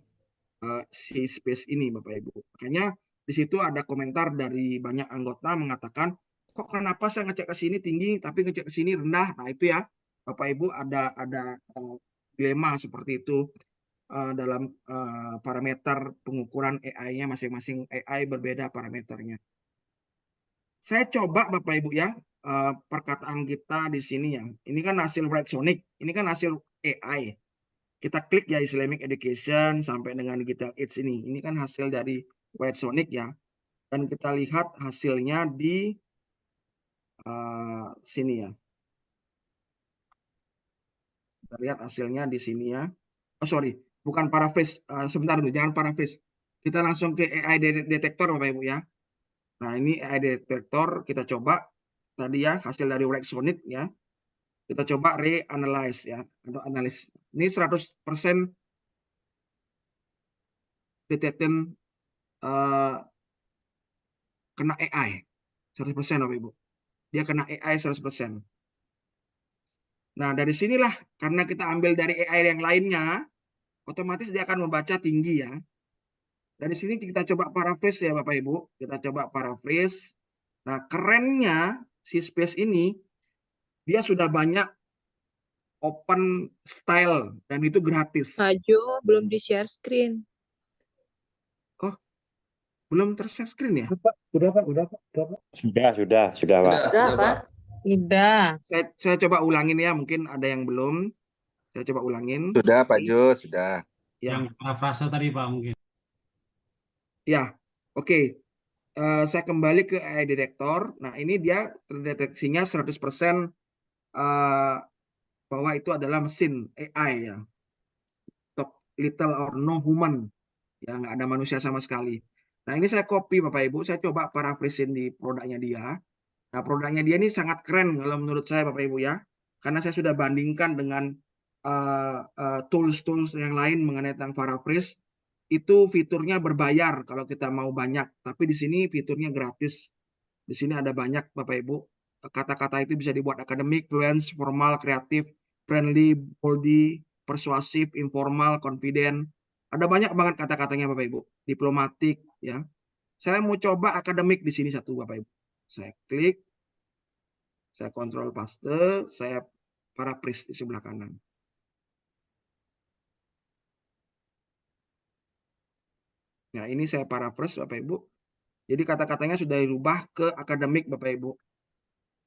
si Space ini Bapak Ibu. Makanya di situ ada komentar dari banyak anggota mengatakan, kok kenapa saya ngecek ke sini tinggi tapi ngecek ke sini rendah. Nah itu ya Bapak Ibu ada dilema seperti itu dalam parameter pengukuran AI-nya, masing-masing AI berbeda parameternya. Saya coba Bapak Ibu ya perkataan kita di sini ya. Ini kan hasil Write-Sonic, ini kan hasil AI. Kita klik ya Islamic Education sampai dengan Digital Age ini. Ini kan hasil dari Write-Sonic ya. Dan kita lihat hasilnya di sini ya. Kita lihat hasilnya di sini ya. Oh sorry, bukan paraphrase. Sebentar dulu, jangan paraphrase. Kita langsung ke AI detektor Bapak Ibu ya. Nah ini AI detektor kita coba. Tadi ya hasil dari Write-Sonic ya. Kita coba reanalyze ya. Atau analis. Ini 100% detected kena AI 100% Bapak Ibu. Dia kena AI 100%. Nah, dari sinilah karena kita ambil dari AI yang lainnya, otomatis dia akan membaca tinggi ya. Dari sini kita coba paraphrase ya Bapak Ibu. Kita coba paraphrase. Nah, kerennya si Space ini dia sudah banyak open style dan itu gratis. Pak Jo, belum di-share screen. Oh, belum ter-share screen ya? Sudah Pak. Sudah Pak. Sudah, Pak. Sudah. Saya coba ulangin ya, mungkin ada yang belum. Saya coba ulangin. Sudah Pak Jo, sudah. Ya. Yang parafrase tadi Pak mungkin. Ya, oke. Saya kembali ke AI detektor. Nah, ini dia terdeteksinya 100% bahwa itu adalah mesin AI ya. Little or no human. Ya, nggak ada manusia sama sekali. Nah, ini saya copy Bapak Ibu. Saya coba paraphrase di produknya dia. Nah, produknya dia ini sangat keren kalau menurut saya Bapak Ibu ya. Karena saya sudah bandingkan dengan tools-tools yang lain mengenai tentang paraphrase. Itu fiturnya berbayar kalau kita mau banyak, tapi di sini fiturnya gratis. Di sini ada banyak Bapak Ibu kata-kata itu bisa dibuat akademik, fluent, formal, kreatif, friendly, boldy, persuasif, informal, confident. Ada banyak banget kata-katanya Bapak Ibu. Diplomatik ya. Saya mau coba akademik di sini satu Bapak Ibu. Saya klik, saya kontrol paste, saya paraphrase di sebelah kanan. Nah, ini saya paraphrase Bapak Ibu. Jadi kata-katanya sudah dirubah ke akademik Bapak Ibu.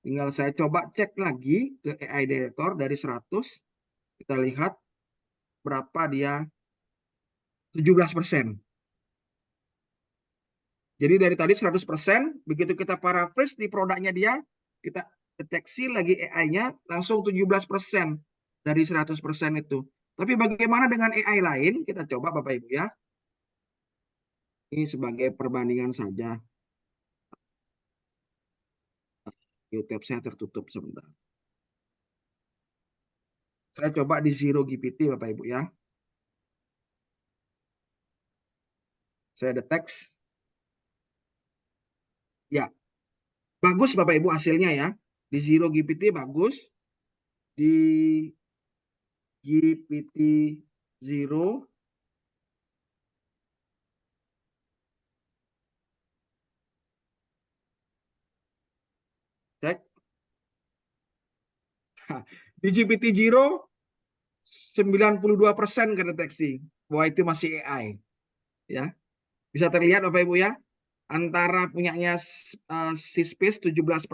Tinggal saya coba cek lagi ke AI Detector dari 100. Kita lihat berapa dia, 17%. Jadi dari tadi 100%, begitu kita paraphrase di produknya dia, kita deteksi lagi AI-nya, langsung 17% dari 100% itu. Tapi bagaimana dengan AI lain? Kita coba Bapak Ibu ya. Ini sebagai perbandingan saja. YouTube saya tertutup sebentar. Saya coba di Zero GPT Bapak Ibu ya. Saya deteksi. Ya, bagus Bapak Ibu hasilnya ya. Di Zero GPT bagus. Di GPT Zero cek. Di GPT Zero 92% kedeteksi bahwa itu masih AI. Ya. Bisa terlihat Bapak Ibu ya. Antara punyanya Syspace 17%,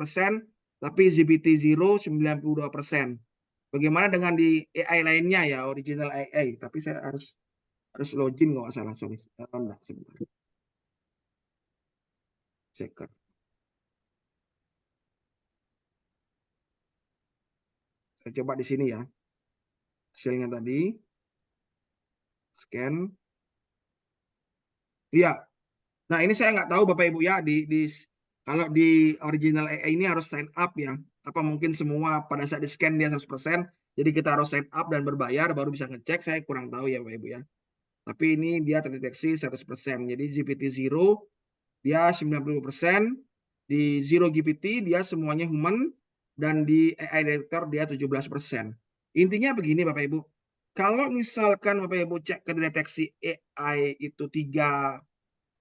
tapi GPT-0 92%. Bagaimana dengan di AI lainnya ya, original AI. Tapi saya harus login nggak salah, sorry. Enggak, sebentar. Checker. Saya coba di sini ya. Hasilnya tadi. Scan. Iya. Nah, ini saya nggak tahu Bapak Ibu ya, kalau di original AI ini harus sign up ya. Apa mungkin semua pada saat di scan dia 100%, jadi kita harus sign up dan berbayar baru bisa ngecek, saya kurang tahu ya Bapak Ibu ya. Tapi ini dia terdeteksi 100%. Jadi GPT-0 dia 90%, di Zero GPT dia semuanya human, dan di AI Detector dia 17%. Intinya begini Bapak Ibu, kalau misalkan Bapak Ibu cek ke deteksi AI itu 3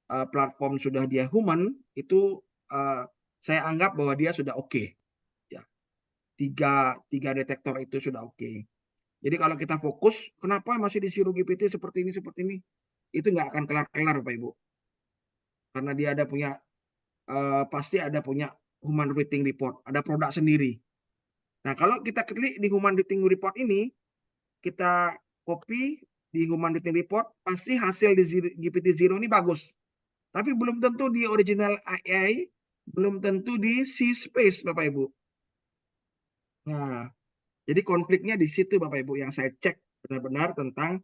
platform sudah dia human, itu saya anggap bahwa dia sudah oke. Ya. Tiga detektor itu sudah oke. Jadi kalau kita fokus, kenapa masih di Zero GPT seperti ini, itu nggak akan kelar-kelar Bapak Ibu. Karena dia ada punya, pasti ada punya human rating report, ada produk sendiri. Nah kalau kita klik di human rating report ini, kita copy di human rating report, pasti hasil di GPT-0 ini bagus. Tapi belum tentu di original AI, belum tentu di Syspace Bapak Ibu. Nah, jadi konfliknya di situ Bapak Ibu yang saya cek benar-benar tentang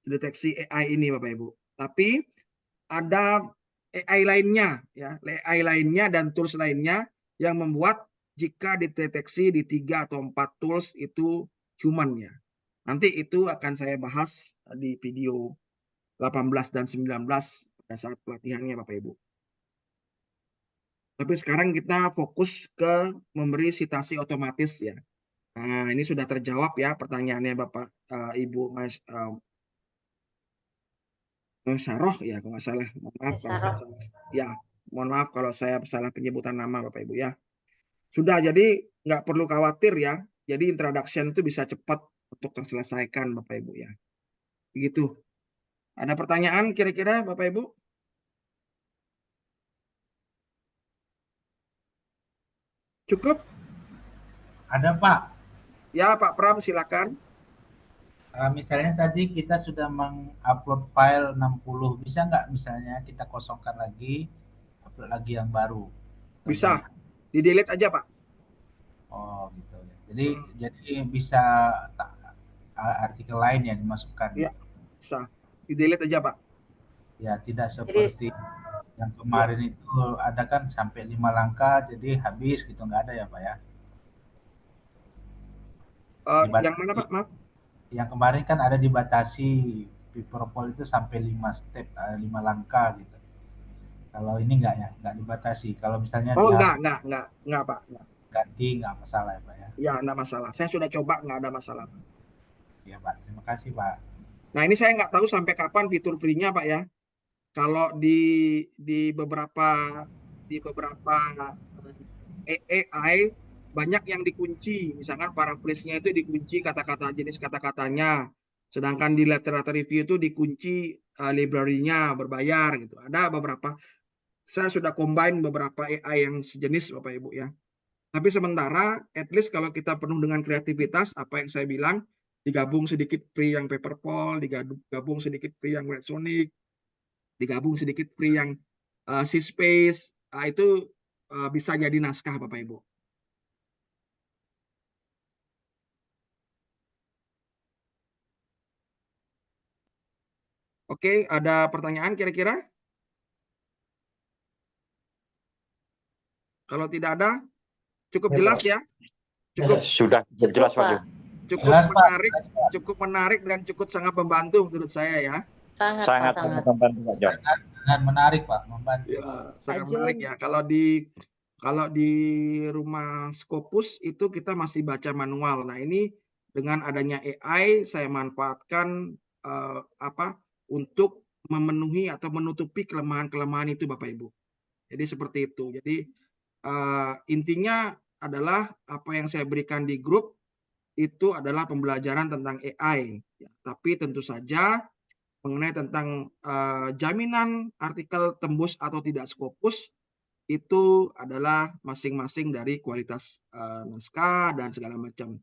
deteksi AI ini Bapak Ibu. Tapi ada AI lainnya ya, AI lainnya dan tools lainnya yang membuat jika dideteksi di 3 atau 4 tools itu human ya. Nanti itu akan saya bahas di video 18 dan 19 pada saat pelatihannya Bapak Ibu. Tapi sekarang kita fokus ke memberi citasi otomatis ya. Nah, ini sudah terjawab ya pertanyaannya Bapak Ibu Mas Saroh ya kalau nggak salah. Mohon maaf kalau saya salah. Ya, mohon maaf kalau saya salah penyebutan nama Bapak Ibu ya. Sudah, jadi nggak perlu khawatir ya. Jadi introduction itu bisa cepat untuk terselesaikan Bapak Ibu ya. Begitu. Ada pertanyaan kira-kira Bapak Ibu? Cukup? Ada Pak. Ya Pak Pram silakan. Misalnya tadi kita sudah mengupload file 60, bisa nggak misalnya kita kosongkan lagi, upload lagi yang baru? Bisa, di delete aja Pak. Oh gitu ya. Jadi bisa artikel lain yang dimasukkan. Ya, bisa. Di delete aja Pak. Ya, tidak seperti yang kemarin itu ada kan sampai 5 langkah, jadi habis gitu, nggak ada ya Pak ya? Yang mana Pak? Maaf. Yang kemarin kan ada dibatasi Pipropol itu sampai 5 step, 5 langkah gitu. Kalau ini enggak ya, enggak dibatasi. Kalau misalnya Oh, dia enggak Pak. Enggak. ganti enggak masalah ya Pak ya. Ya, enggak masalah. Saya sudah coba, enggak ada masalah. Iya Pak, terima kasih Pak. Nah, ini saya nggak tahu sampai kapan fitur free-nya Pak ya. Kalau di beberapa AI banyak yang dikunci, misalkan paraphrase-nya itu dikunci kata-kata jenis kata-katanya, sedangkan di literature review itu dikunci library-nya berbayar gitu. Ada beberapa, saya sudah combine beberapa AI yang sejenis Bapak Ibu ya. Tapi sementara, at least kalau kita penuh dengan kreativitas, apa yang saya bilang, digabung sedikit free yang Paperpole, digabung sedikit free yang Red Sonic, digabung sedikit free yang C-Space, itu bisa jadi naskah Bapak Ibu. Oke, ada pertanyaan kira-kira? Kalau tidak ada, cukup jelas ya? Sudah jelas Pak Jo. Cukup menarik dan cukup sangat membantu menurut saya ya. Sangat membantu Pak Jo. Sangat menarik Pak, membantu. Ya, sangat menarik ya. Kalau di rumah Scopus itu kita masih baca manual. Nah, ini dengan adanya AI saya manfaatkan untuk memenuhi atau menutupi kelemahan-kelemahan itu Bapak Ibu. Jadi seperti itu. Jadi intinya adalah apa yang saya berikan di grup itu adalah pembelajaran tentang AI. Ya, tapi tentu saja mengenai tentang jaminan artikel tembus atau tidak Scopus itu adalah masing-masing dari kualitas naskah dan segala macam.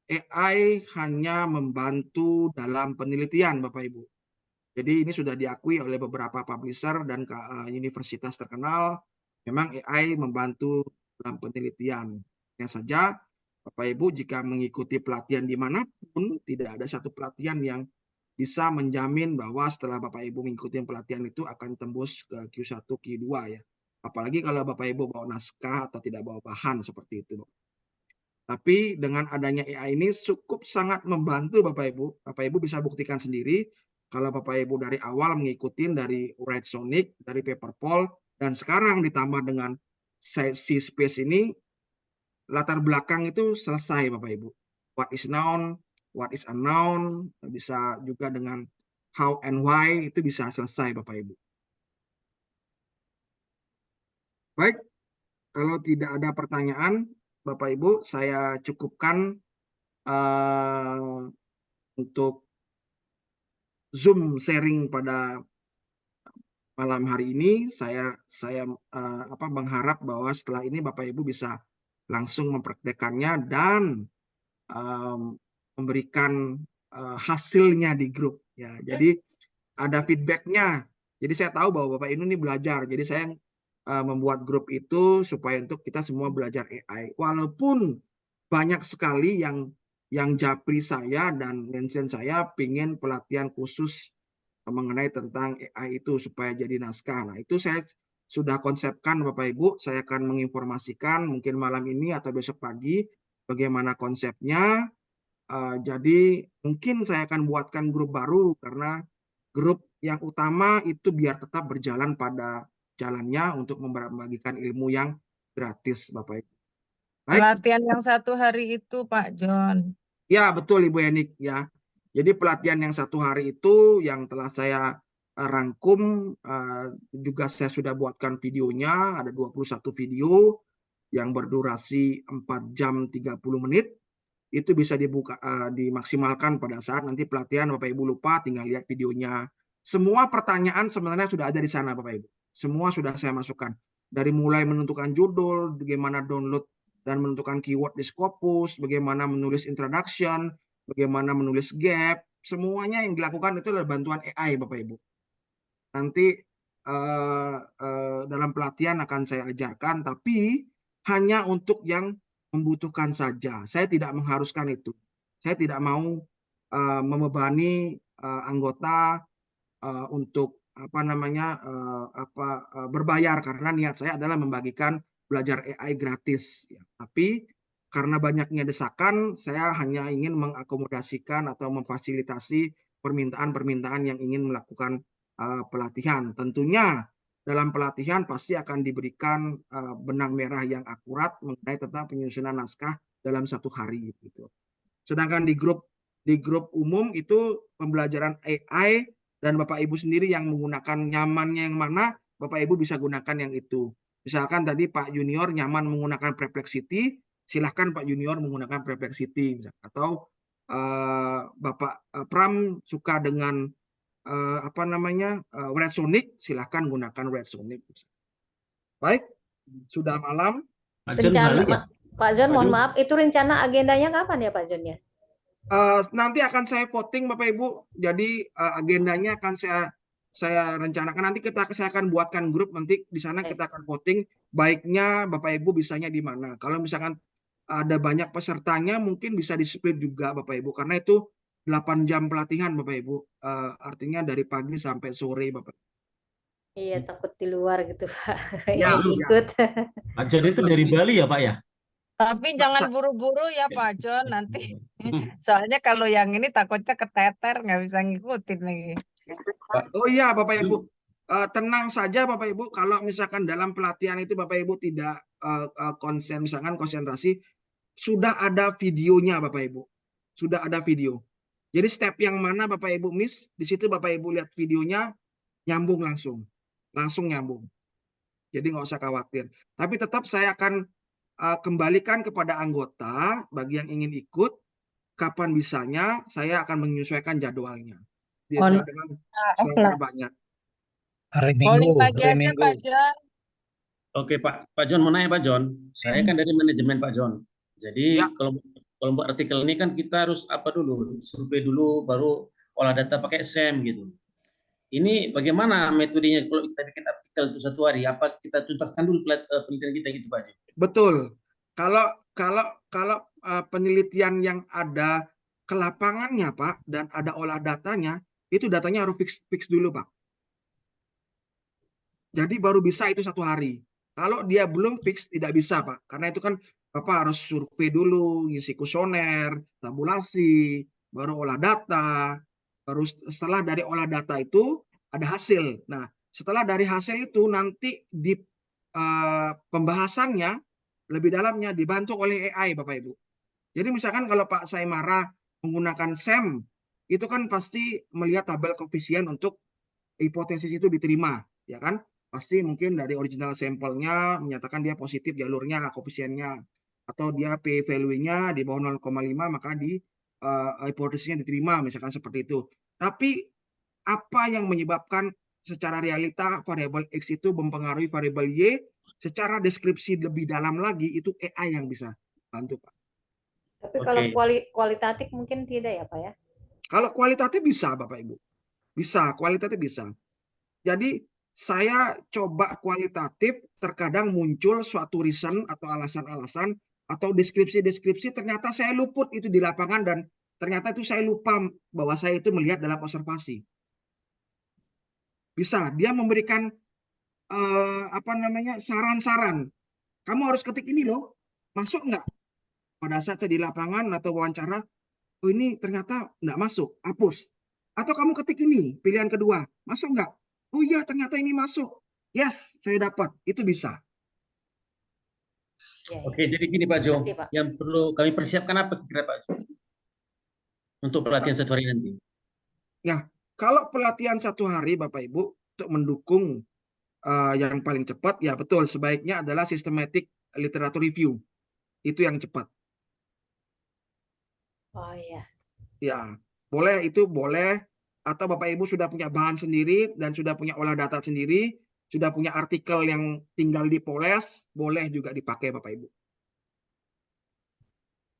AI hanya membantu dalam penelitian Bapak Ibu. Jadi ini sudah diakui oleh beberapa publisher dan universitas terkenal. Memang AI membantu dalam penelitian. Hanya saja Bapak Ibu jika mengikuti pelatihan dimanapun, tidak ada satu pelatihan yang bisa menjamin bahwa setelah Bapak Ibu mengikuti pelatihan itu akan tembus ke Q1, Q2 ya. Apalagi kalau Bapak Ibu bawa naskah atau tidak bawa bahan seperti itu. Tapi dengan adanya AI ini cukup sangat membantu Bapak Ibu. Bapak Ibu bisa buktikan sendiri kalau Bapak Ibu dari awal mengikuti dari Red Sonic, dari Paperpole, dan sekarang ditambah dengan C-Space ini, latar belakang itu selesai Bapak Ibu. What is noun, what is unknown, bisa juga dengan how and why, itu bisa selesai Bapak Ibu. Baik, kalau tidak ada pertanyaan, Bapak Ibu, saya cukupkan untuk Zoom sharing pada malam hari ini. Saya mengharap bahwa setelah ini Bapak Ibu bisa langsung mempraktekannya dan memberikan hasilnya di grup ya. Jadi ada feedbacknya. Jadi saya tahu bahwa Bapak ini belajar. Jadi saya membuat grup itu supaya untuk kita semua belajar AI. Walaupun banyak sekali yang japri saya dan mention saya pingin pelatihan khusus mengenai tentang AI itu supaya jadi naskah. Nah, itu saya sudah konsepkan Bapak Ibu. Saya akan menginformasikan mungkin malam ini atau besok pagi bagaimana konsepnya. Jadi mungkin saya akan buatkan grup baru karena grup yang utama itu biar tetap berjalan pada jalannya untuk membagikan ilmu yang gratis Bapak Ibu. Baik. Pelatihan yang 1 hari itu Pak John. Ya betul Ibu Enik ya. Jadi pelatihan yang 1 hari itu yang telah saya rangkum juga saya sudah buatkan videonya, ada 21 video yang berdurasi 4 jam 30 menit. Itu bisa dimaksimalkan pada saat nanti pelatihan Bapak Ibu lupa tinggal lihat videonya. Semua pertanyaan sebenarnya sudah ada di sana Bapak Ibu. Semua sudah saya masukkan. Dari mulai menentukan judul, bagaimana download dan menentukan keyword di Scopus, bagaimana menulis introduction, bagaimana menulis gap, semuanya yang dilakukan itu adalah bantuan AI Bapak Ibu. Nanti dalam pelatihan akan saya ajarkan, tapi hanya untuk yang membutuhkan saja. Saya tidak mengharuskan itu. Saya tidak mau membebani anggota untuk berbayar karena niat saya adalah membagikan belajar AI gratis. Ya. Tapi karena banyaknya desakan, saya hanya ingin mengakomodasikan atau memfasilitasi permintaan-permintaan yang ingin melakukan pelatihan. Tentunya dalam pelatihan pasti akan diberikan benang merah yang akurat mengenai tentang penyusunan naskah dalam 1 hari gitu. Sedangkan di grup umum itu pembelajaran AI dan Bapak Ibu sendiri yang menggunakan nyamannya yang mana, Bapak Ibu bisa gunakan yang itu. Misalkan tadi Pak Junior nyaman menggunakan Perplexity, silahkan Pak Junior menggunakan Perplexity. Atau Bapak Pram suka dengan Redsonic, silahkan gunakan Redsonic. Baik, sudah malam. Pak John balik ya? Pak John, Pak mohon John. maaf, itu rencana agendanya kapan ya Pak John ya? Nanti akan saya voting Bapak Ibu. Jadi agendanya akan saya rencanakan. Nanti saya akan buatkan grup, nanti di sana kita akan voting baiknya Bapak Ibu bisanya di mana. Kalau misalkan ada banyak pesertanya mungkin bisa di-split juga Bapak Ibu, karena itu 8 jam pelatihan Bapak Ibu. Artinya dari pagi sampai sore Bapak. Iya, takut di luar gitu Pak. Ya, Yang ikut. Pak John itu dari Bali ya Pak ya? Tapi jangan buru-buru ya Pak John nanti. Soalnya kalau yang ini takutnya keteter, nggak bisa ngikutin lagi. Oh iya Bapak Ibu, tenang saja Bapak Ibu, kalau misalkan dalam pelatihan itu Bapak Ibu tidak misalkan konsentrasi, sudah ada videonya Bapak Ibu, sudah ada video. Jadi step yang mana Bapak Ibu miss, di situ Bapak Ibu lihat videonya, nyambung langsung nyambung. Jadi nggak usah khawatir. Tapi tetap saya akan kembalikan kepada anggota bagi yang ingin ikut, kapan bisanya saya akan menyesuaikan jadwalnya. Dengan suara terbanyak. Calling lagi aja Pak John. Oke Pak John mau nanya Pak John. Saya kan dari manajemen Pak John. Jadi kelompok artikel ini kan kita harus apa dulu, survei dulu, baru olah data pakai SEM gitu. Ini bagaimana metodenya kalau kita bikin artikel itu 1 hari? Apa kita tuntaskan dulu penelitian kita gitu Pak John? Betul. Kalau penelitian yang ada ke lapangannya Pak dan ada olah datanya, itu datanya harus fix dulu Pak. Jadi baru bisa itu 1 hari. Kalau dia belum fix tidak bisa Pak, karena itu kan Bapak harus survei dulu, ngisi kuesioner, tabulasi, baru olah data, baru setelah dari olah data itu ada hasil. Nah, setelah dari hasil itu nanti di pembahasannya lebih dalamnya dibantu oleh AI Bapak Ibu. Jadi misalkan kalau Pak Saimara menggunakan SEM, itu kan pasti melihat tabel koefisien untuk hipotesis itu diterima, ya kan? Pasti mungkin dari original sampelnya menyatakan dia positif jalurnya, koefisiennya, atau dia P value-nya di bawah 0,5 maka di hipotesisnya diterima, misalkan seperti itu. Tapi apa yang menyebabkan secara realita variabel X itu mempengaruhi variabel Y, secara deskripsi lebih dalam lagi itu AI yang bisa bantu Pak. Tapi kalau kualitatif mungkin tidak ya Pak ya? Kalau kualitatif bisa Bapak Ibu. Bisa, kualitatif bisa. Jadi saya coba kualitatif, terkadang muncul suatu reason atau alasan-alasan atau deskripsi-deskripsi, ternyata saya luput itu di lapangan dan ternyata itu saya lupa bahwa saya itu melihat dalam observasi. Bisa, dia memberikan saran-saran. Kamu harus ketik ini loh, masuk nggak? Pada saat saya di lapangan atau wawancara, oh ini ternyata nggak masuk, hapus. Atau kamu ketik ini, pilihan kedua, masuk nggak? Oh iya ternyata ini masuk. Yes, saya dapat. Itu bisa. Oke, jadi gini Pak Jo, yang perlu kami persiapkan apa kira Pak Jo? Untuk pelatihan 1 hari nanti. Ya, kalau pelatihan 1 hari Bapak Ibu untuk mendukung yang paling cepat, ya betul, sebaiknya adalah systematic literature review. Itu yang cepat. Oh iya. Ya, boleh itu boleh. Atau Bapak Ibu sudah punya bahan sendiri dan sudah punya olah data sendiri, sudah punya artikel yang tinggal dipoles, boleh juga dipakai Bapak Ibu.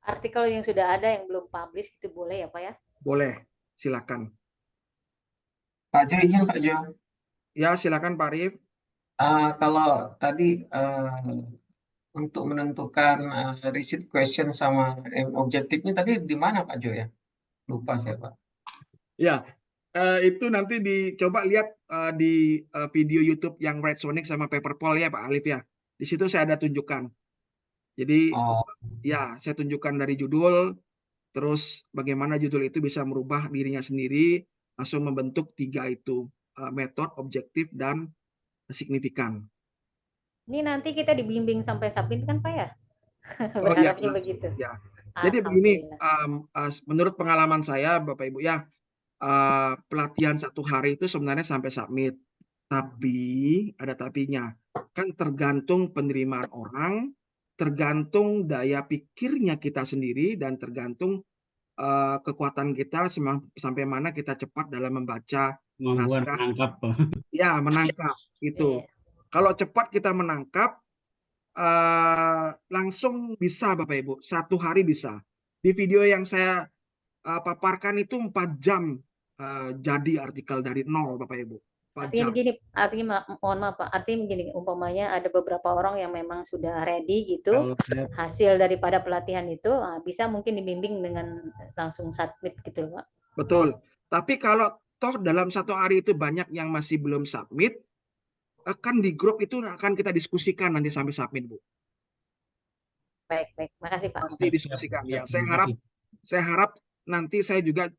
Artikel yang sudah ada yang belum publish itu boleh ya Pak ya? Boleh, silakan. Pak Jo, izin Pak Jo. Ya, silakan Pak Arif. Kalau tadi untuk menentukan receipt question sama objektifnya tadi di mana Pak Jo ya? Lupa saya Pak. Ya, itu nanti dicoba lihat di video YouTube yang Redsonic sama Paperpol ya Pak Alif ya. Di situ saya ada tunjukkan. Jadi ya saya tunjukkan dari judul, terus bagaimana judul itu bisa merubah dirinya sendiri, langsung membentuk 3 itu, metode, objektif, dan signifikan. Ini nanti kita dibimbing sampai submit kan Pak ya? Oh iya, Berharapnya jelas. begitu. Ya. Jadi begini, Alhamdulillah. menurut pengalaman saya Bapak Ibu ya, pelatihan 1 hari itu sebenarnya sampai submit. Tapi ada tapinya. Kan tergantung penerimaan orang, tergantung daya pikirnya kita sendiri, dan tergantung kekuatan kita sampai mana kita cepat dalam membaca Kemampuan naskah. menangkap. Ya, menangkap itu. Iya. Kalau cepat kita menangkap, langsung bisa Bapak Ibu, 1 hari bisa. Di video yang saya paparkan itu 4 jam jadi artikel dari nol Bapak Ibu. 4 Artinya jam. begini, mohon maaf Pak, artinya begini, umpamanya ada beberapa orang yang memang sudah ready gitu, hasil daripada pelatihan itu bisa mungkin dibimbing dengan langsung submit gitu Pak. Betul. Tapi kalau toh dalam 1 hari itu banyak yang masih belum submit, kan di grup itu akan kita diskusikan nanti sampai submit, Bu. Baik, makasih Pak. Pasti diskusikan ya. Saya harap nanti saya juga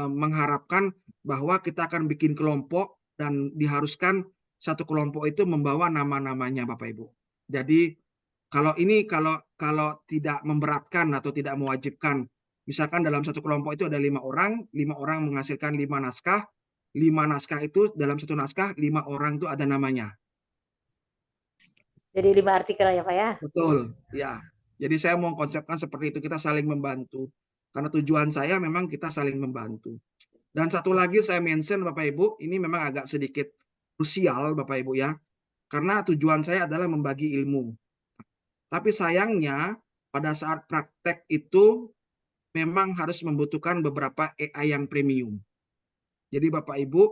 mengharapkan bahwa kita akan bikin kelompok dan diharuskan satu kelompok itu membawa nama-namanya Bapak Ibu. Jadi kalau tidak memberatkan atau tidak mewajibkan, misalkan dalam satu kelompok itu ada 5 orang menghasilkan 5 naskah, 5 naskah itu dalam satu naskah 5 orang itu ada namanya. Jadi 5 artikel ya Pak ya? Betul, ya. Jadi saya mau konsepkan seperti itu, kita saling membantu. Karena tujuan saya memang kita saling membantu. Dan satu lagi saya mention Bapak Ibu, ini memang agak sedikit krusial Bapak Ibu ya. Karena tujuan saya adalah membagi ilmu. Tapi sayangnya pada saat praktek itu memang harus membutuhkan beberapa AI yang premium. Jadi Bapak Ibu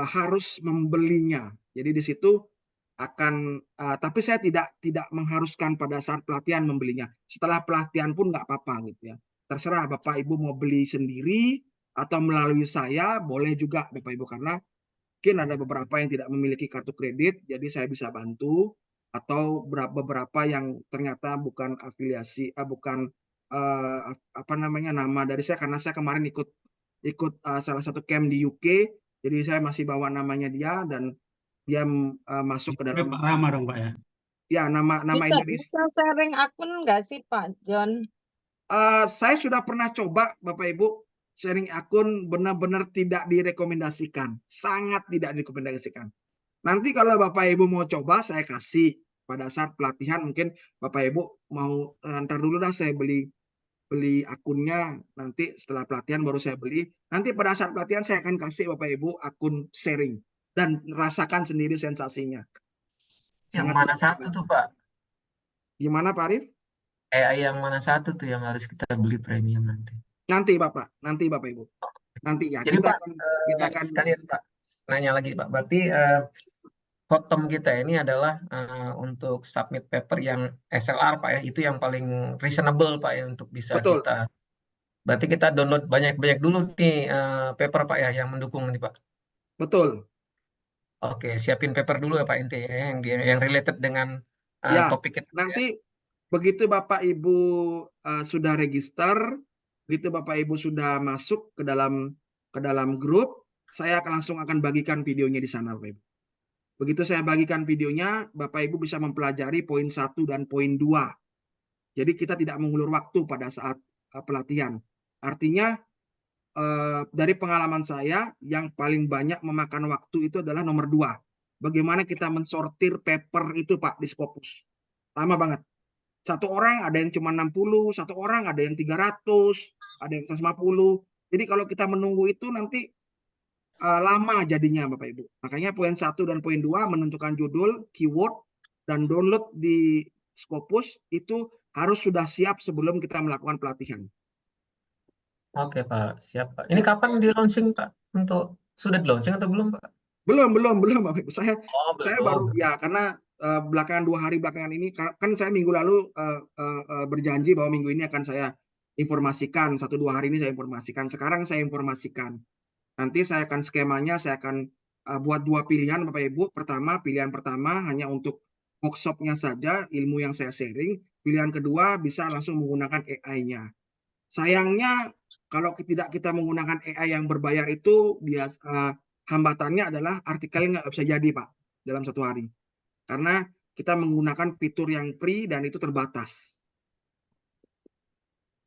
harus membelinya. Jadi di situ akan, tapi saya tidak mengharuskan pada saat pelatihan membelinya. Setelah pelatihan pun nggak apa-apa gitu ya. Terserah Bapak Ibu mau beli sendiri atau melalui saya, boleh juga Bapak Ibu, karena mungkin ada beberapa yang tidak memiliki kartu kredit, jadi saya bisa bantu, atau beberapa yang ternyata bukan afiliasi, bukan nama dari saya, karena saya kemarin ikut salah satu camp di UK, jadi saya masih bawa namanya dia, dan dia masuk ke dalam Pak Rama dong Pak ya. Ya, nama Indonesia. Bisa sharing akun nggak sih Pak John? Saya sudah pernah coba Bapak Ibu, sharing akun benar-benar tidak direkomendasikan, sangat tidak direkomendasikan. Nanti kalau Bapak Ibu mau coba, saya kasih pada saat pelatihan, mungkin Bapak Ibu mau ntar dulu dah saya beli akunnya, nanti setelah pelatihan baru saya beli. Nanti pada saat pelatihan saya akan kasih Bapak Ibu akun sharing dan rasakan sendiri sensasinya. Yang mana satu tuh Pak? Gimana Pak Arif? Yang mana satu tuh yang harus kita beli premium nanti? Nanti Bapak Ibu. Nanti ya. Jadi kita Pak, akan sekalian Pak, nanya lagi Pak. Berarti bottom kita ini adalah untuk submit paper yang SLR Pak ya, itu yang paling reasonable Pak ya untuk bisa Betul. kita. Berarti kita download banyak-banyak dulu nih paper Pak ya yang mendukung nih Pak. Betul. Oke, siapin paper dulu ya Pak inti ya, yang related dengan topik kita. Nanti begitu Bapak Ibu sudah register, begitu Bapak Ibu sudah masuk ke dalam grup, saya langsung akan bagikan videonya di sana Bapak Ibu. Begitu saya bagikan videonya, Bapak Ibu bisa mempelajari poin 1 dan poin 2. Jadi kita tidak mengulur waktu pada saat pelatihan. Artinya dari pengalaman saya, yang paling banyak memakan waktu itu adalah nomor 2. Bagaimana kita mensortir paper itu Pak di Scopus. Lama banget. Satu orang ada yang cuma 60, satu orang ada yang 300, ada yang 150. Jadi kalau kita menunggu itu nanti lama jadinya Bapak Ibu. Makanya poin 1 dan poin 2 menentukan judul, keyword, dan download di Scopus itu harus sudah siap sebelum kita melakukan pelatihan. Oke Pak, siap Pak. Ini kapan di launching Pak? Sudah di launching atau belum Pak? Belum Bapak Ibu. Saya belum. baru ya, karena belakangan 2 hari belakangan ini kan saya minggu lalu berjanji bahwa minggu ini akan saya informasikan, 1-2 hari ini saya informasikan. Sekarang saya informasikan. Nanti saya akan skemanya, saya akan buat 2 pilihan Bapak Ibu. Pilihan pertama hanya untuk workshopnya saja, ilmu yang saya sharing. Pilihan kedua bisa langsung menggunakan AI-nya. Sayangnya kalau tidak kita menggunakan AI yang berbayar itu, hambatannya adalah artikelnya nggak bisa jadi Pak. dalam satu hari. Karena kita menggunakan fitur yang free dan itu terbatas.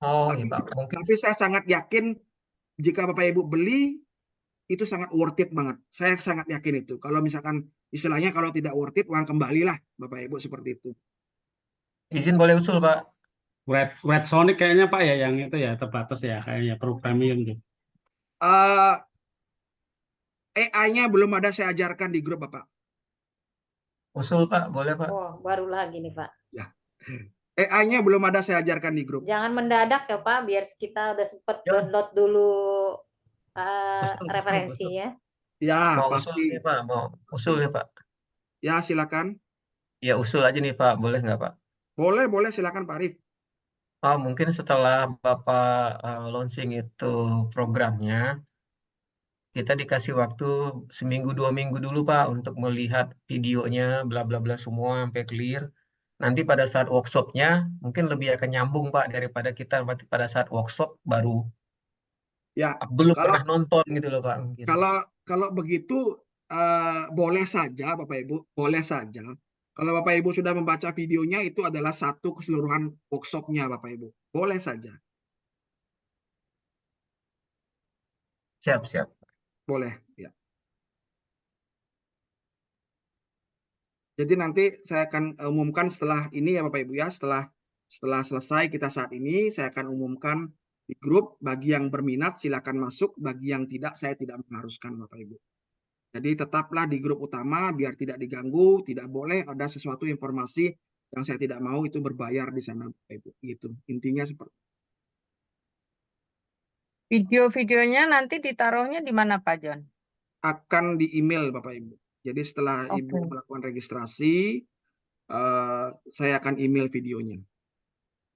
Oh, Tapi, iya Pak. Mungkin tapi saya sangat yakin jika Bapak Ibu beli, itu sangat worth it banget. Saya sangat yakin itu. Kalau misalkan istilahnya kalau tidak worth it, uang kembalilah Bapak Ibu, seperti itu. izin boleh usul Pak. Red Sonic kayaknya Pak ya yang itu ya terbatas ya kayaknya pro premium tuh. AI-nya belum ada saya ajarkan di grup Bapak. Usul Pak, boleh Pak. Oh, baru lagi nih Pak. Ya. AI-nya belum ada saya ajarkan di grup. Jangan mendadak ya Pak, biar kita udah sempet Ya. download dulu Usul. referensinya. Ya, Mau pasti. usul nih Pak, mau usul ya Pak. Ya, silakan. Ya usul aja nih Pak, boleh nggak Pak? Boleh, silakan Pak Arif. Oh, mungkin setelah Bapak launching itu programnya, kita dikasih waktu seminggu 2 minggu dulu Pak untuk melihat videonya, bla bla bla semua sampai clear. Nanti pada saat workshopnya mungkin lebih akan nyambung Pak daripada kita pada saat workshop baru Ya, belum kalau pernah nonton gitu loh Pak mungkin. kalau begitu boleh saja Bapak Ibu, boleh saja. Kalau Bapak Ibu sudah membaca videonya, itu adalah satu keseluruhan workshopnya Bapak Ibu. Boleh saja. Siap. Boleh, ya. Jadi nanti saya akan umumkan setelah ini ya Bapak Ibu ya, setelah selesai kita saat ini, saya akan umumkan di grup. Bagi yang berminat silakan masuk, bagi yang tidak saya tidak mengharuskan Bapak Ibu. Jadi tetaplah di grup utama biar tidak diganggu, tidak boleh ada sesuatu informasi yang saya tidak mau itu berbayar di sana Bapak Ibu. Gitu. Intinya seperti Video-videonya nanti ditaruhnya di mana Pak John? akan di email Bapak Ibu. Jadi setelah Ibu melakukan registrasi, saya akan email videonya.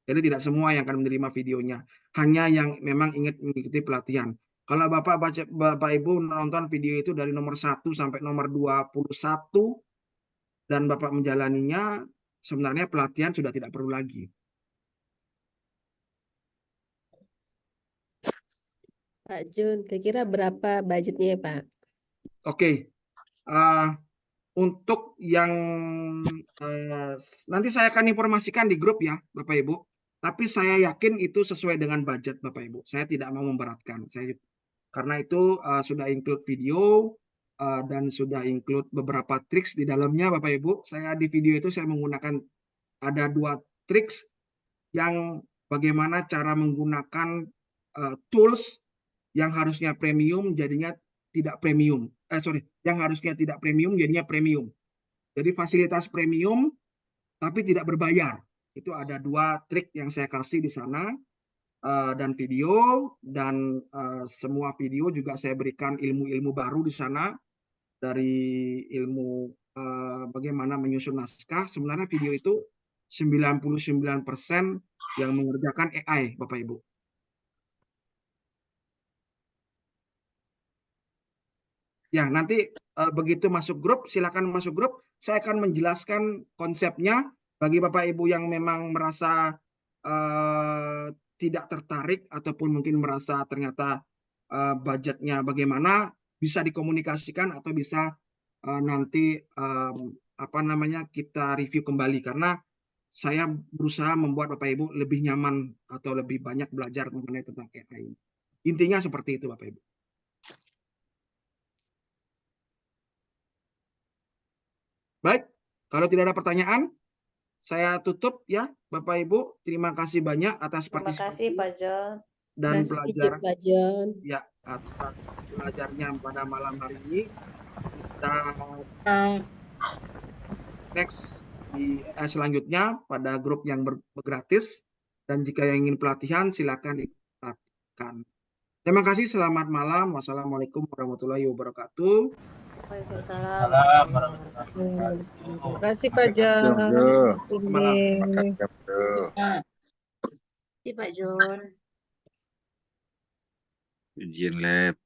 Jadi tidak semua yang akan menerima videonya, hanya yang memang ingin mengikuti pelatihan. Kalau Bapak Ibu menonton video itu dari nomor 1 sampai nomor 21 dan Bapak menjalaninya, sebenarnya pelatihan sudah tidak perlu lagi. Pak Jun, kira-kira berapa budgetnya ya Pak? Oke. Untuk yang nanti saya akan informasikan di grup ya Bapak Ibu. Tapi saya yakin itu sesuai dengan budget Bapak Ibu. Saya tidak mau memberatkan. Karena itu sudah include video dan sudah include beberapa triks di dalamnya Bapak Ibu. Saya di video itu saya menggunakan ada 2 triks yang bagaimana cara menggunakan tools yang harusnya premium jadinya tidak premium. Yang harusnya tidak premium jadinya premium. Jadi fasilitas premium tapi tidak berbayar. Itu ada 2 trik yang saya kasih di sana dan video, dan semua video juga saya berikan ilmu-ilmu baru di sana, dari ilmu bagaimana menyusun naskah. Sebenarnya video itu 99% yang mengerjakan AI Bapak Ibu. Ya, nanti begitu masuk grup, silakan masuk grup. Saya akan menjelaskan konsepnya bagi Bapak Ibu yang memang merasa tidak tertarik ataupun mungkin merasa ternyata budgetnya bagaimana, bisa dikomunikasikan atau bisa nanti kita review kembali, karena saya berusaha membuat Bapak Ibu lebih nyaman atau lebih banyak belajar mengenai tentang AI. Intinya seperti itu Bapak Ibu. Baik, kalau tidak ada pertanyaan, saya tutup ya Bapak Ibu. Terima kasih banyak atas partisipasi. Terima kasih Pak John. Dan pelajaran Pak John. Ya, atas belajarnya pada malam hari ini. Kita next di selanjutnya pada grup yang gratis, dan jika yang ingin pelatihan silakan dipraktikkan. Terima kasih, selamat malam. Wassalamualaikum warahmatullahi wabarakatuh. Waalaikumsalam. Terima kasih Pak John. Malam. Terima kasih Pak John. Ujian lab.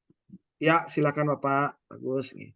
Ya, silakan Bapak. Bagus nih.